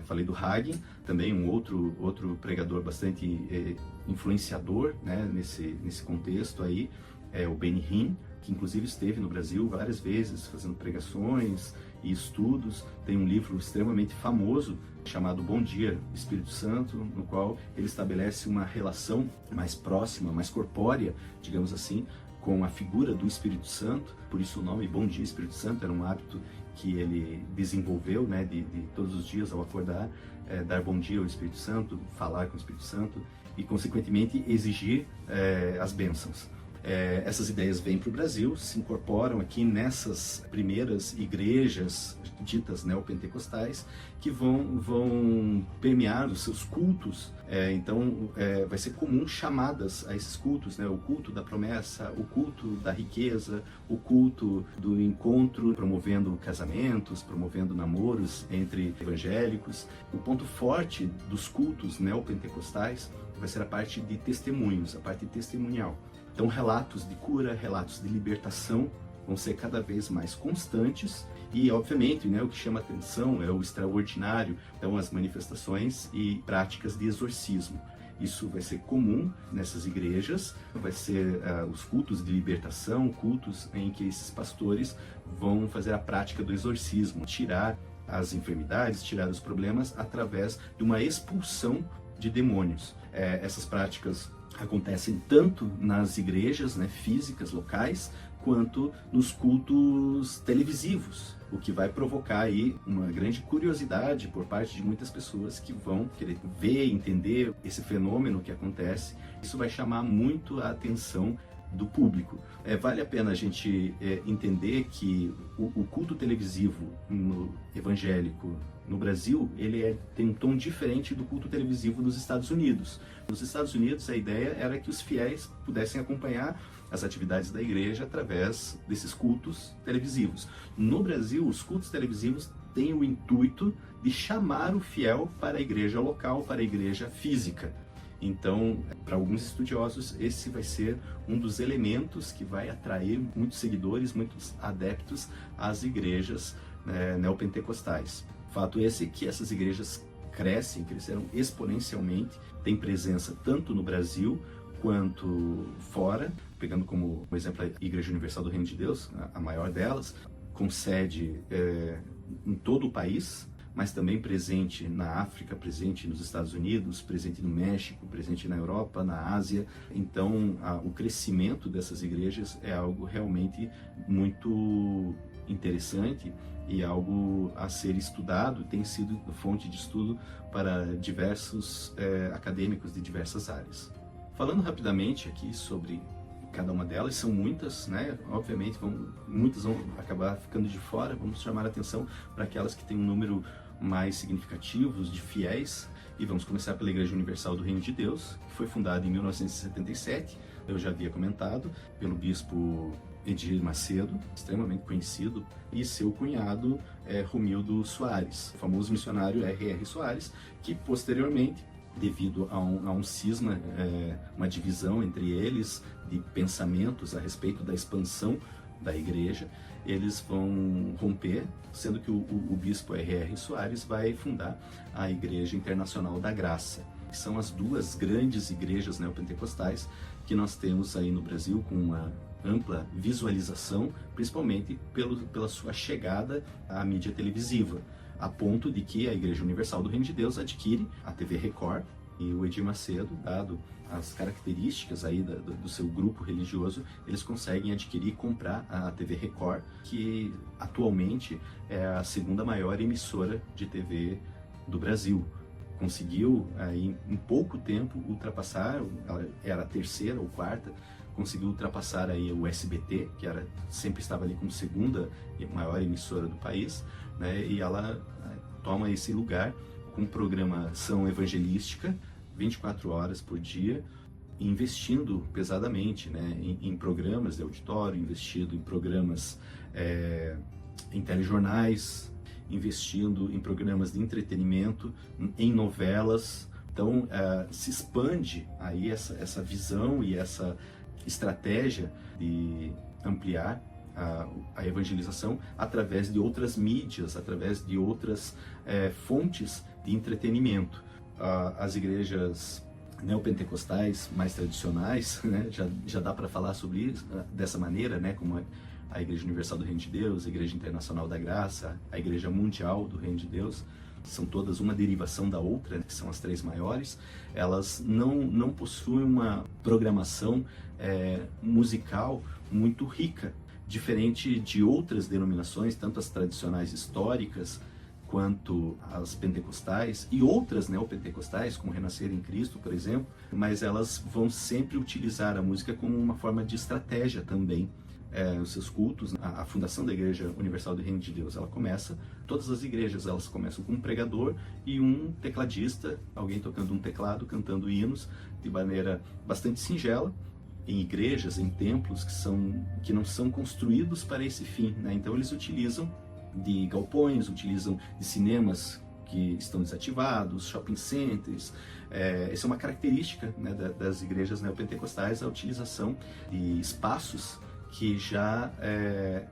Falei do Hagin, também um outro pregador bastante influenciador, né, nesse contexto aí, é o Benny Hinn, que inclusive esteve no Brasil várias vezes fazendo pregações e estudos. Tem um livro extremamente famoso chamado Bom Dia, Espírito Santo, no qual ele estabelece uma relação mais próxima, mais corpórea, digamos assim, com a figura do Espírito Santo. Por isso o nome Bom Dia, Espírito Santo era um hábito que ele desenvolveu, né, de todos os dias ao acordar, dar bom dia ao Espírito Santo, falar com o Espírito Santo e, consequentemente, exigir as bênçãos. Essas ideias vêm para o Brasil, se incorporam aqui nessas primeiras igrejas ditas neopentecostais, que vão permear os seus cultos. Então, vai ser comum chamadas a esses cultos, né? O culto da promessa, o culto da riqueza, o culto do encontro, promovendo casamentos, promovendo namoros entre evangélicos. O ponto forte dos cultos neopentecostais vai ser a parte de testemunhos, a parte testemunial. Então, relatos de cura, relatos de libertação vão ser cada vez mais constantes e, obviamente, né, o que chama atenção é o extraordinário, então as manifestações e práticas de exorcismo. Isso vai ser comum nessas igrejas, vai ser os cultos de libertação, cultos em que esses pastores vão fazer a prática do exorcismo, tirar as enfermidades, tirar os problemas através de uma expulsão de demônios. Essas práticas acontecem tanto nas igrejas, né, físicas, locais, quanto nos cultos televisivos, o que vai provocar aí uma grande curiosidade por parte de muitas pessoas que vão querer ver, entender esse fenômeno que acontece. Isso vai chamar muito a atenção do público. Vale a pena a gente entender que o culto televisivo no evangélico no Brasil, ele tem um tom diferente do culto televisivo nos Estados Unidos. Nos Estados Unidos, a ideia era que os fiéis pudessem acompanhar as atividades da igreja através desses cultos televisivos. No Brasil, os cultos televisivos têm o intuito de chamar o fiel para a igreja local, para a igreja física. Então, para alguns estudiosos, esse vai ser um dos elementos que vai atrair muitos seguidores, muitos adeptos às igrejas neopentecostais. Fato esse que essas igrejas cresceram exponencialmente, têm presença tanto no Brasil quanto fora, pegando como exemplo a Igreja Universal do Reino de Deus, a maior delas, com sede em todo o país, mas também presente na África, presente nos Estados Unidos, presente no México, presente na Europa, na Ásia. Então, o crescimento dessas igrejas é algo realmente muito interessante e algo a ser estudado, tem sido fonte de estudo para diversos acadêmicos de diversas áreas. Falando rapidamente aqui sobre cada uma delas, são muitas, né? Obviamente, muitas vão acabar ficando de fora. Vamos chamar a atenção para aquelas que têm um número mais significativos de fiéis, e vamos começar pela Igreja Universal do Reino de Deus, que foi fundada em 1977, eu já havia comentado, pelo bispo Edir Macedo, extremamente conhecido, e seu cunhado Romildo Soares, o famoso missionário R.R. Soares, que posteriormente, devido a um cisma, uma divisão entre eles de pensamentos a respeito da expansão da igreja, eles vão romper, sendo que o bispo R.R. Soares vai fundar a Igreja Internacional da Graça, que são as duas grandes igrejas neopentecostais que nós temos aí no Brasil, com uma ampla visualização, principalmente pela sua chegada à mídia televisiva, a ponto de que a Igreja Universal do Reino de Deus adquire a TV Record, e o Edir Macedo, dado as características aí do seu grupo religioso, eles conseguem adquirir e comprar a TV Record, que atualmente é a segunda maior emissora de TV do Brasil. Conseguiu aí em pouco tempo ultrapassar, ela era a terceira ou quarta, conseguiu ultrapassar aí o SBT, que sempre estava ali como segunda maior emissora do país, né? E ela toma esse lugar com programação evangelística 24 horas por dia, investindo pesadamente, né, em programas de auditório, investindo em programas em telejornais, investindo em programas de entretenimento, em novelas. Então se expande aí essa visão e essa estratégia de ampliar a evangelização através de outras mídias, através de outras fontes de entretenimento. As igrejas neopentecostais mais tradicionais, né, já dá para falar sobre isso dessa maneira, né, como a Igreja Universal do Reino de Deus, a Igreja Internacional da Graça, a Igreja Mundial do Reino de Deus, são todas uma derivação da outra, né, que são as três maiores. Elas não possuem uma programação musical muito rica, diferente de outras denominações, tanto as tradicionais históricas quanto as pentecostais e outras neopentecostais, como Renascer em Cristo, por exemplo, mas elas vão sempre utilizar a música como uma forma de estratégia também. Os seus cultos, a fundação da Igreja Universal do Reino de Deus, todas as igrejas elas começam com um pregador e um tecladista, alguém tocando um teclado, cantando hinos de maneira bastante singela, em igrejas, em templos que não são construídos para esse fim, né? Então eles utilizam de galpões, utilizam de cinemas que estão desativados, shopping centers. Essa é uma característica, né, das igrejas neopentecostais, a utilização de espaços que já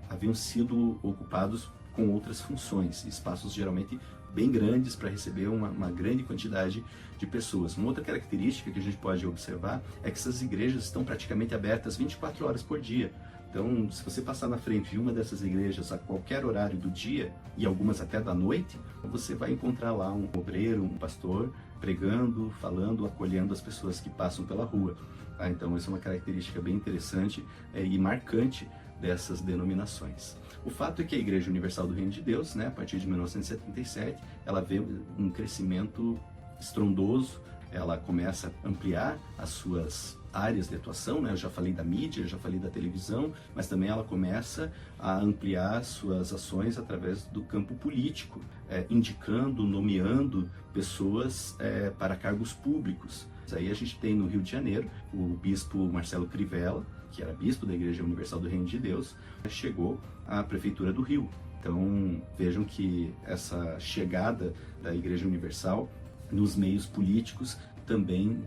haviam sido ocupados com outras funções, espaços geralmente bem grandes para receber uma grande quantidade de pessoas. Uma outra característica que a gente pode observar é que essas igrejas estão praticamente abertas 24 horas por dia. Então, se você passar na frente de uma dessas igrejas a qualquer horário do dia, e algumas até da noite, você vai encontrar lá um obreiro, um pastor, pregando, falando, acolhendo as pessoas que passam pela rua. Então, essa é uma característica bem interessante e marcante dessas denominações. O fato é que a Igreja Universal do Reino de Deus, né, a partir de 1977, ela vê um crescimento estrondoso, ela começa a ampliar as suas áreas de atuação, né? Eu já falei da mídia, já falei da televisão, mas também ela começa a ampliar suas ações através do campo político, indicando, nomeando pessoas para cargos públicos. Aí a gente tem no Rio de Janeiro o bispo Marcelo Crivella, que era bispo da Igreja Universal do Reino de Deus, chegou à prefeitura do Rio. Então vejam que essa chegada da Igreja Universal nos meios políticos também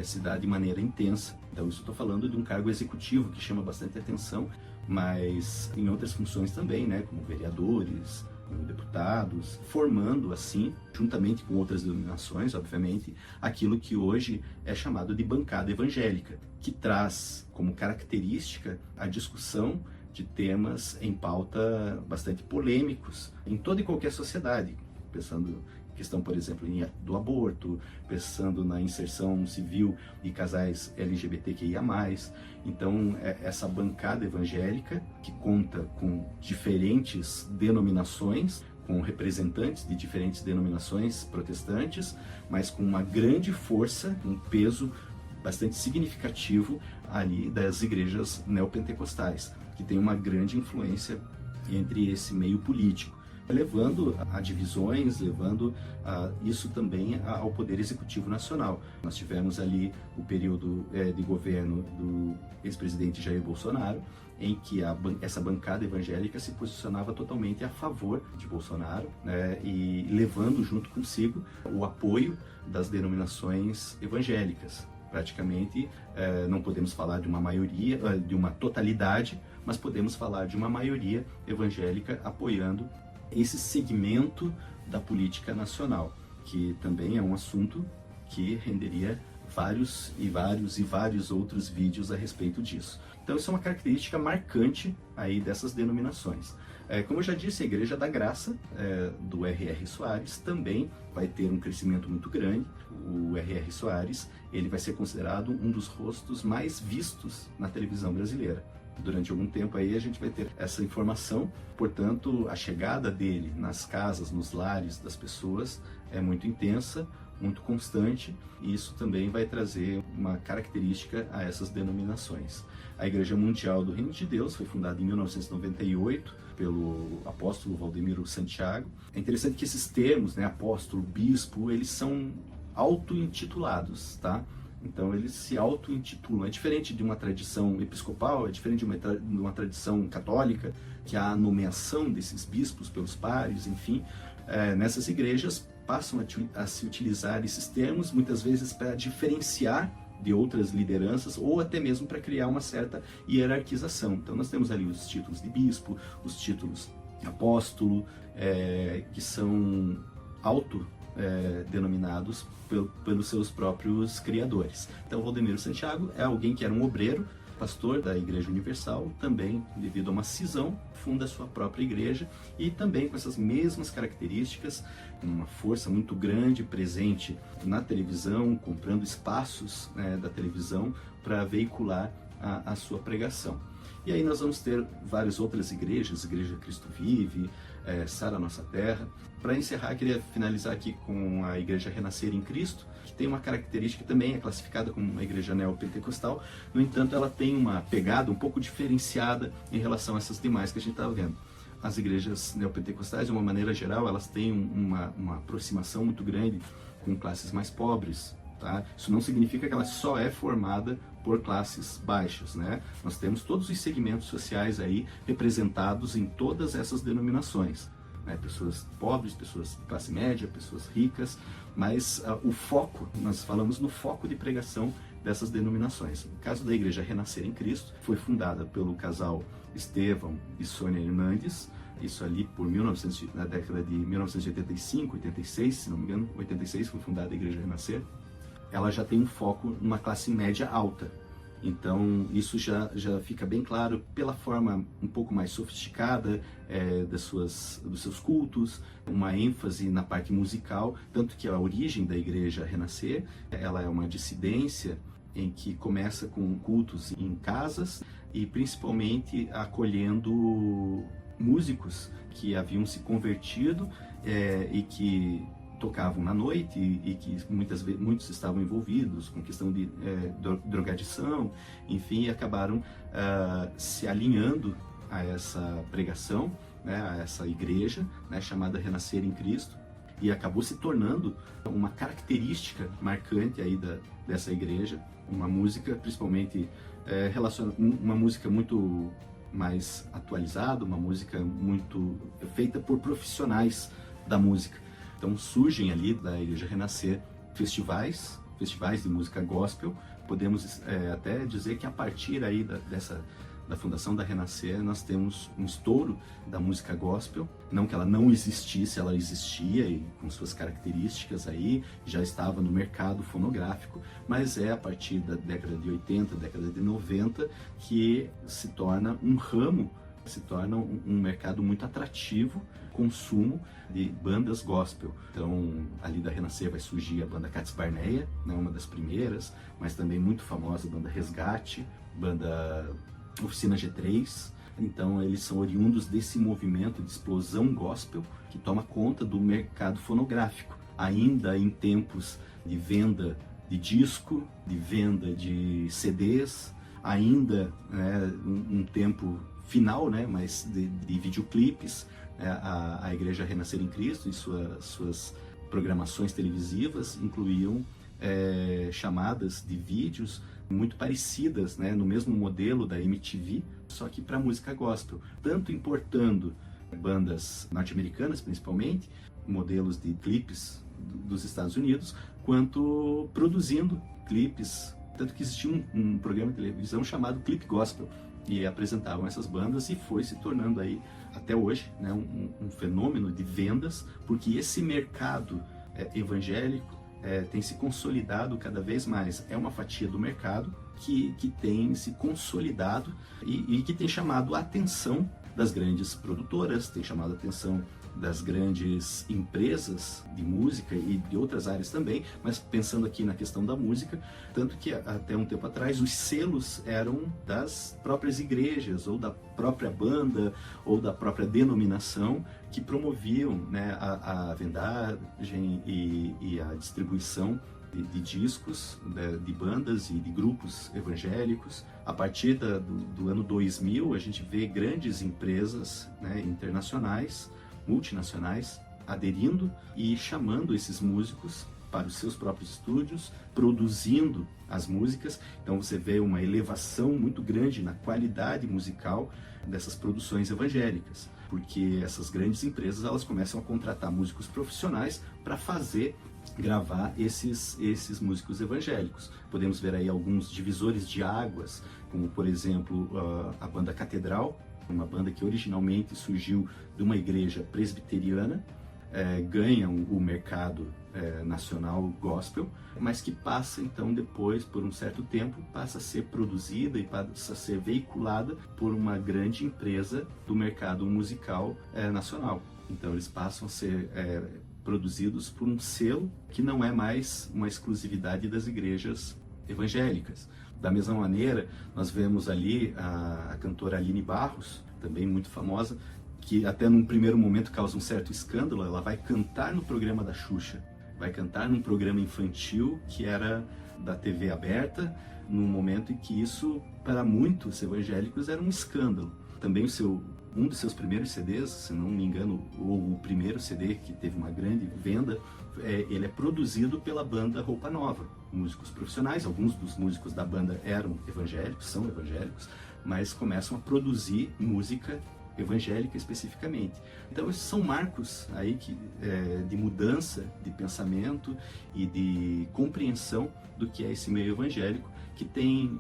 se dá de maneira intensa. Então isso estou falando de um cargo executivo que chama bastante atenção, mas em outras funções também, né, como vereadores, como deputados, formando assim, juntamente com outras denominações, obviamente, aquilo que hoje é chamado de bancada evangélica, que traz como característica a discussão de temas em pauta bastante polêmicos em toda e qualquer sociedade, pensando questão, por exemplo, do aborto, pensando na inserção civil de casais LGBTQIA+. Então, essa bancada evangélica, que conta com diferentes denominações, com representantes de diferentes denominações protestantes, mas com uma grande força, um peso bastante significativo ali das igrejas neopentecostais, que tem uma grande influência entre esse meio político, levando a divisões, levando isso também ao Poder Executivo Nacional. Nós tivemos ali o período de governo do ex-presidente Jair Bolsonaro, em que essa bancada evangélica se posicionava totalmente a favor de Bolsonaro, né, e levando junto consigo o apoio das denominações evangélicas. Praticamente, não podemos falar de uma maioria, de uma totalidade, mas podemos falar de uma maioria evangélica apoiando esse segmento da política nacional, que também é um assunto que renderia vários outros vídeos a respeito disso. Então isso é uma característica marcante aí dessas denominações. Como eu já disse, a Igreja da Graça, do R.R. Soares, também vai ter um crescimento muito grande. O R.R. Soares, ele vai ser considerado um dos rostos mais vistos na televisão brasileira. Durante algum tempo aí a gente vai ter essa informação, portanto, a chegada dele nas casas, nos lares das pessoas é muito intensa, muito constante, e isso também vai trazer uma característica a essas denominações. A Igreja Mundial do Reino de Deus foi fundada em 1998 pelo apóstolo Valdemiro Santiago. É interessante que esses termos, né, apóstolo, bispo, eles são auto-intitulados, tá? Então eles se auto-intitulam. É diferente de uma tradição episcopal, é diferente de uma tradição católica, que há a nomeação desses bispos pelos pares, enfim. Nessas igrejas passam a se utilizar esses termos, muitas vezes para diferenciar de outras lideranças ou até mesmo para criar uma certa hierarquização. Então nós temos ali os títulos de bispo, os títulos de apóstolo, que são denominados pelos seus próprios criadores. Então Valdemiro Santiago é alguém que era um obreiro, pastor da Igreja Universal, também devido a uma cisão, funda a sua própria igreja e também com essas mesmas características, uma força muito grande presente na televisão, comprando espaços da televisão para veicular a sua pregação. E aí nós vamos ter várias outras igrejas, Igreja Cristo Vive, Sara Nossa Terra. Para encerrar, queria finalizar aqui com a Igreja Renascer em Cristo, que tem uma característica que também é classificada como uma igreja neopentecostal. No entanto, ela tem uma pegada um pouco diferenciada em relação a essas demais que a gente está vendo. As igrejas neopentecostais, de uma maneira geral, elas têm uma aproximação muito grande com classes mais pobres. Tá? Isso não significa que ela só é formada por classes baixas, né? Nós temos todos os segmentos sociais aí representados em todas essas denominações, né? Pessoas pobres, pessoas de classe média, pessoas ricas, mas o foco, nós falamos no foco de pregação dessas denominações. No caso da Igreja Renascer em Cristo, foi fundada pelo casal Estevão e Sônia Hernandes, isso ali na década de 1985, 86, se não me engano, 86 foi fundada a Igreja Renascer. Ela já tem um foco numa classe média alta. Então isso já fica bem claro pela forma um pouco mais sofisticada dos seus cultos, uma ênfase na parte musical, tanto que a origem da Igreja Renascer, ela é uma dissidência em que começa com cultos em casas e principalmente acolhendo músicos que haviam se convertido e que tocavam na noite e que muitos estavam envolvidos com questão de drogadição, enfim, e acabaram se alinhando a essa pregação, né, a essa igreja, né, chamada Renascer em Cristo, e acabou se tornando uma característica marcante aí dessa igreja, uma música principalmente uma música muito mais atualizada, uma música muito feita por profissionais da música. Então surgem ali da Igreja Renascer festivais de música gospel. Podemos até dizer que a partir aí da fundação da Renascer nós temos um estouro da música gospel. Não que ela não existisse, ela existia e com suas características aí, já estava no mercado fonográfico, mas é a partir da década de 80, década de 90 que se torna um ramo, se torna um mercado muito atrativo, consumo de bandas gospel. Então, ali da Renascer vai surgir a banda Cats Barneia, né, uma das primeiras, mas também muito famosa a banda Resgate, banda Oficina G3. Então, eles são oriundos desse movimento de explosão gospel que toma conta do mercado fonográfico, ainda em tempos de venda de disco, de venda de CDs, ainda um tempo final, né, mas de videoclipes. A Igreja Renascer em Cristo e suas programações televisivas incluíam chamadas de vídeos muito parecidas, né, no mesmo modelo da MTV, só que para música gospel, tanto importando bandas norte-americanas principalmente, modelos de clipes dos Estados Unidos, quanto produzindo clipes tanto que existia um programa de televisão chamado Clip Gospel, e apresentavam essas bandas, e foi se tornando aí, até hoje, né, um fenômeno de vendas, porque esse mercado evangélico tem se consolidado cada vez mais. É uma fatia do mercado que tem se consolidado e que tem chamado a atenção das grandes produtoras, tem chamado a atenção das grandes empresas de música e de outras áreas também, mas pensando aqui na questão da música, tanto que até um tempo atrás os selos eram das próprias igrejas, ou da própria banda, ou da própria denominação, que promoviam, né, a vendagem e a distribuição de discos, de bandas e de grupos evangélicos. A partir do ano 2000, a gente vê grandes empresas, né, internacionais, multinacionais, aderindo e chamando esses músicos para os seus próprios estúdios, produzindo as músicas. Então você vê uma elevação muito grande na qualidade musical dessas produções evangélicas, porque essas grandes empresas, elas começam a contratar músicos profissionais para gravar esses músicos evangélicos. Podemos ver aí alguns divisores de águas, como por exemplo a banda Catedral, uma banda que originalmente surgiu de uma igreja presbiteriana, ganha o mercado nacional gospel, mas que passa então depois, por um certo tempo, passa a ser produzida e passa a ser veiculada por uma grande empresa do mercado musical nacional. Então eles passam a ser produzidos por um selo que não é mais uma exclusividade das igrejas evangélicas. Da mesma maneira, nós vemos ali a cantora Aline Barros, também muito famosa, que até num primeiro momento causa um certo escândalo. Ela vai cantar no programa da Xuxa, vai cantar num programa infantil que era da TV aberta, num momento em que isso, para muitos evangélicos, era um escândalo. Também um dos seus primeiros CDs, se não me engano, ou o primeiro CD que teve uma grande venda, ele é produzido pela banda Roupa Nova, músicos profissionais. Alguns dos músicos da banda eram evangélicos, são evangélicos, mas começam a produzir música evangélica especificamente. Então esses são marcos aí de mudança de pensamento e de compreensão do que é esse meio evangélico, que tem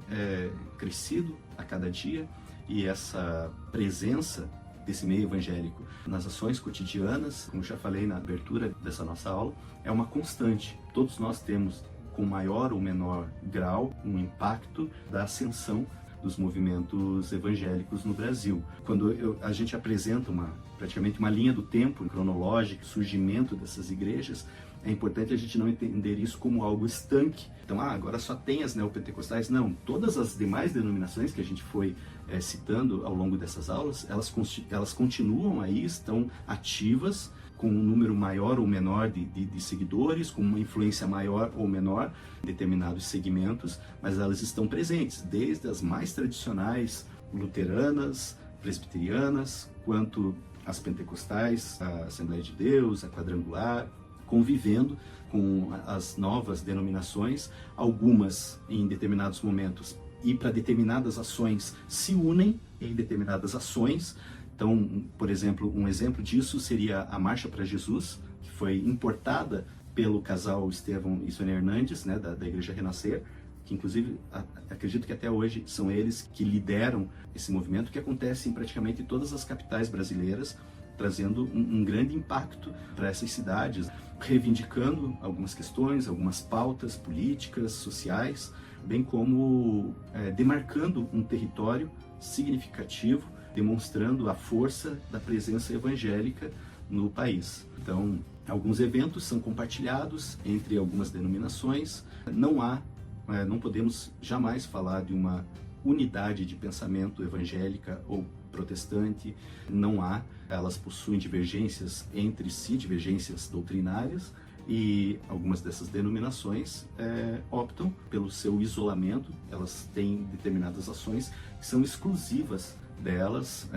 crescido a cada dia. E essa presença desse meio evangélico nas ações cotidianas, como já falei na abertura dessa nossa aula, é uma constante. Todos nós temos, com maior ou menor grau, um impacto da ascensão dos movimentos evangélicos no Brasil. Quando a gente apresenta praticamente uma linha do tempo cronológica, surgimento dessas igrejas, é importante a gente não entender isso como algo estanque. Então, agora só tem as neopentecostais. Não, todas as demais denominações que a gente foi citando ao longo dessas aulas, elas continuam aí, estão ativas, com um número maior ou menor de seguidores, com uma influência maior ou menor em determinados segmentos, mas elas estão presentes, desde as mais tradicionais, luteranas, presbiterianas, quanto as pentecostais, a Assembleia de Deus, a Quadrangular, convivendo com as novas denominações. Algumas, em determinados momentos e para determinadas ações, se unem em determinadas ações. Então, por exemplo, um exemplo disso seria a Marcha para Jesus, que foi importada pelo casal Estevão e Sônia Hernandes, né, da Igreja Renascer, que inclusive acredito que até hoje são eles que lideram esse movimento, que acontece em praticamente todas as capitais brasileiras, trazendo um grande impacto para essas cidades, reivindicando algumas questões, algumas pautas políticas, sociais, bem como demarcando um território significativo, demonstrando a força da presença evangélica no país. Então, alguns eventos são compartilhados entre algumas denominações. Não podemos jamais falar de uma unidade de pensamento evangélica ou protestante. Não há. Elas possuem divergências entre si, divergências doutrinárias, e algumas dessas denominações optam pelo seu isolamento. Elas têm determinadas ações que são exclusivas delas,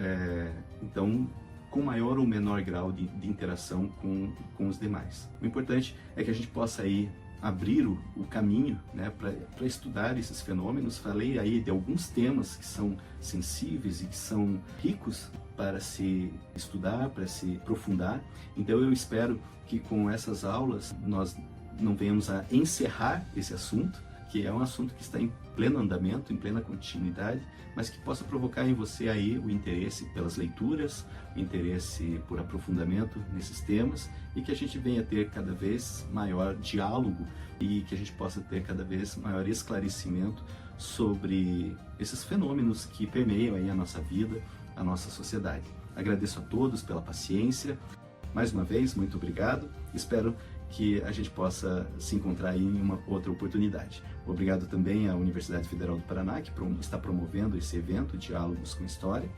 então com maior ou menor grau de interação com os demais. O importante é que a gente possa aí abrir o caminho, né, para estudar esses fenômenos. Falei aí de alguns temas que são sensíveis e que são ricos para se estudar, para se aprofundar. Então eu espero que com essas aulas nós não venhamos a encerrar esse assunto, que é um assunto que está em pleno andamento, em plena continuidade, mas que possa provocar em você aí o interesse pelas leituras, o interesse por aprofundamento nesses temas e que a gente venha ter cada vez maior diálogo e que a gente possa ter cada vez maior esclarecimento sobre esses fenômenos que permeiam aí a nossa vida, a nossa sociedade. Agradeço a todos pela paciência. Mais uma vez, muito obrigado. Espero que a gente possa se encontrar aí em uma outra oportunidade. Obrigado também à Universidade Federal do Paraná, que está promovendo esse evento, Diálogos com História,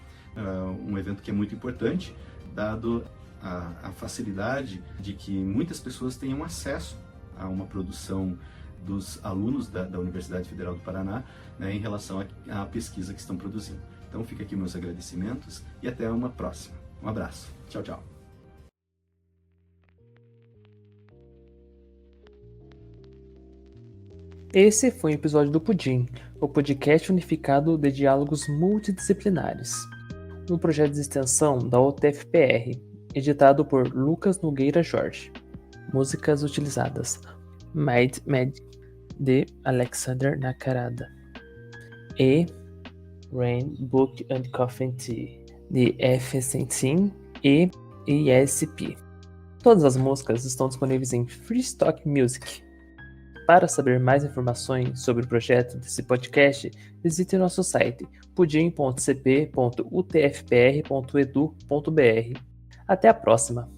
um evento que é muito importante, dado a facilidade de que muitas pessoas tenham acesso a uma produção dos alunos da Universidade Federal do Paraná, né, em relação à pesquisa que estão produzindo. Então fica aqui meus agradecimentos e até uma próxima. Um abraço. Tchau, tchau. Esse foi o episódio do Pudim, o podcast unificado de diálogos multidisciplinares, um projeto de extensão da UTFPR, editado por Lucas Nogueira Jorge. Músicas utilizadas: Mad Magic, de Alexander Nakarada, e Rain Book and Coffee Tea, de F. Sentin e ESP. Todas as músicas estão disponíveis em Freestock Music. Para saber mais informações sobre o projeto desse podcast, visite nosso site pudim.cp.utfpr.edu.br. Até a próxima!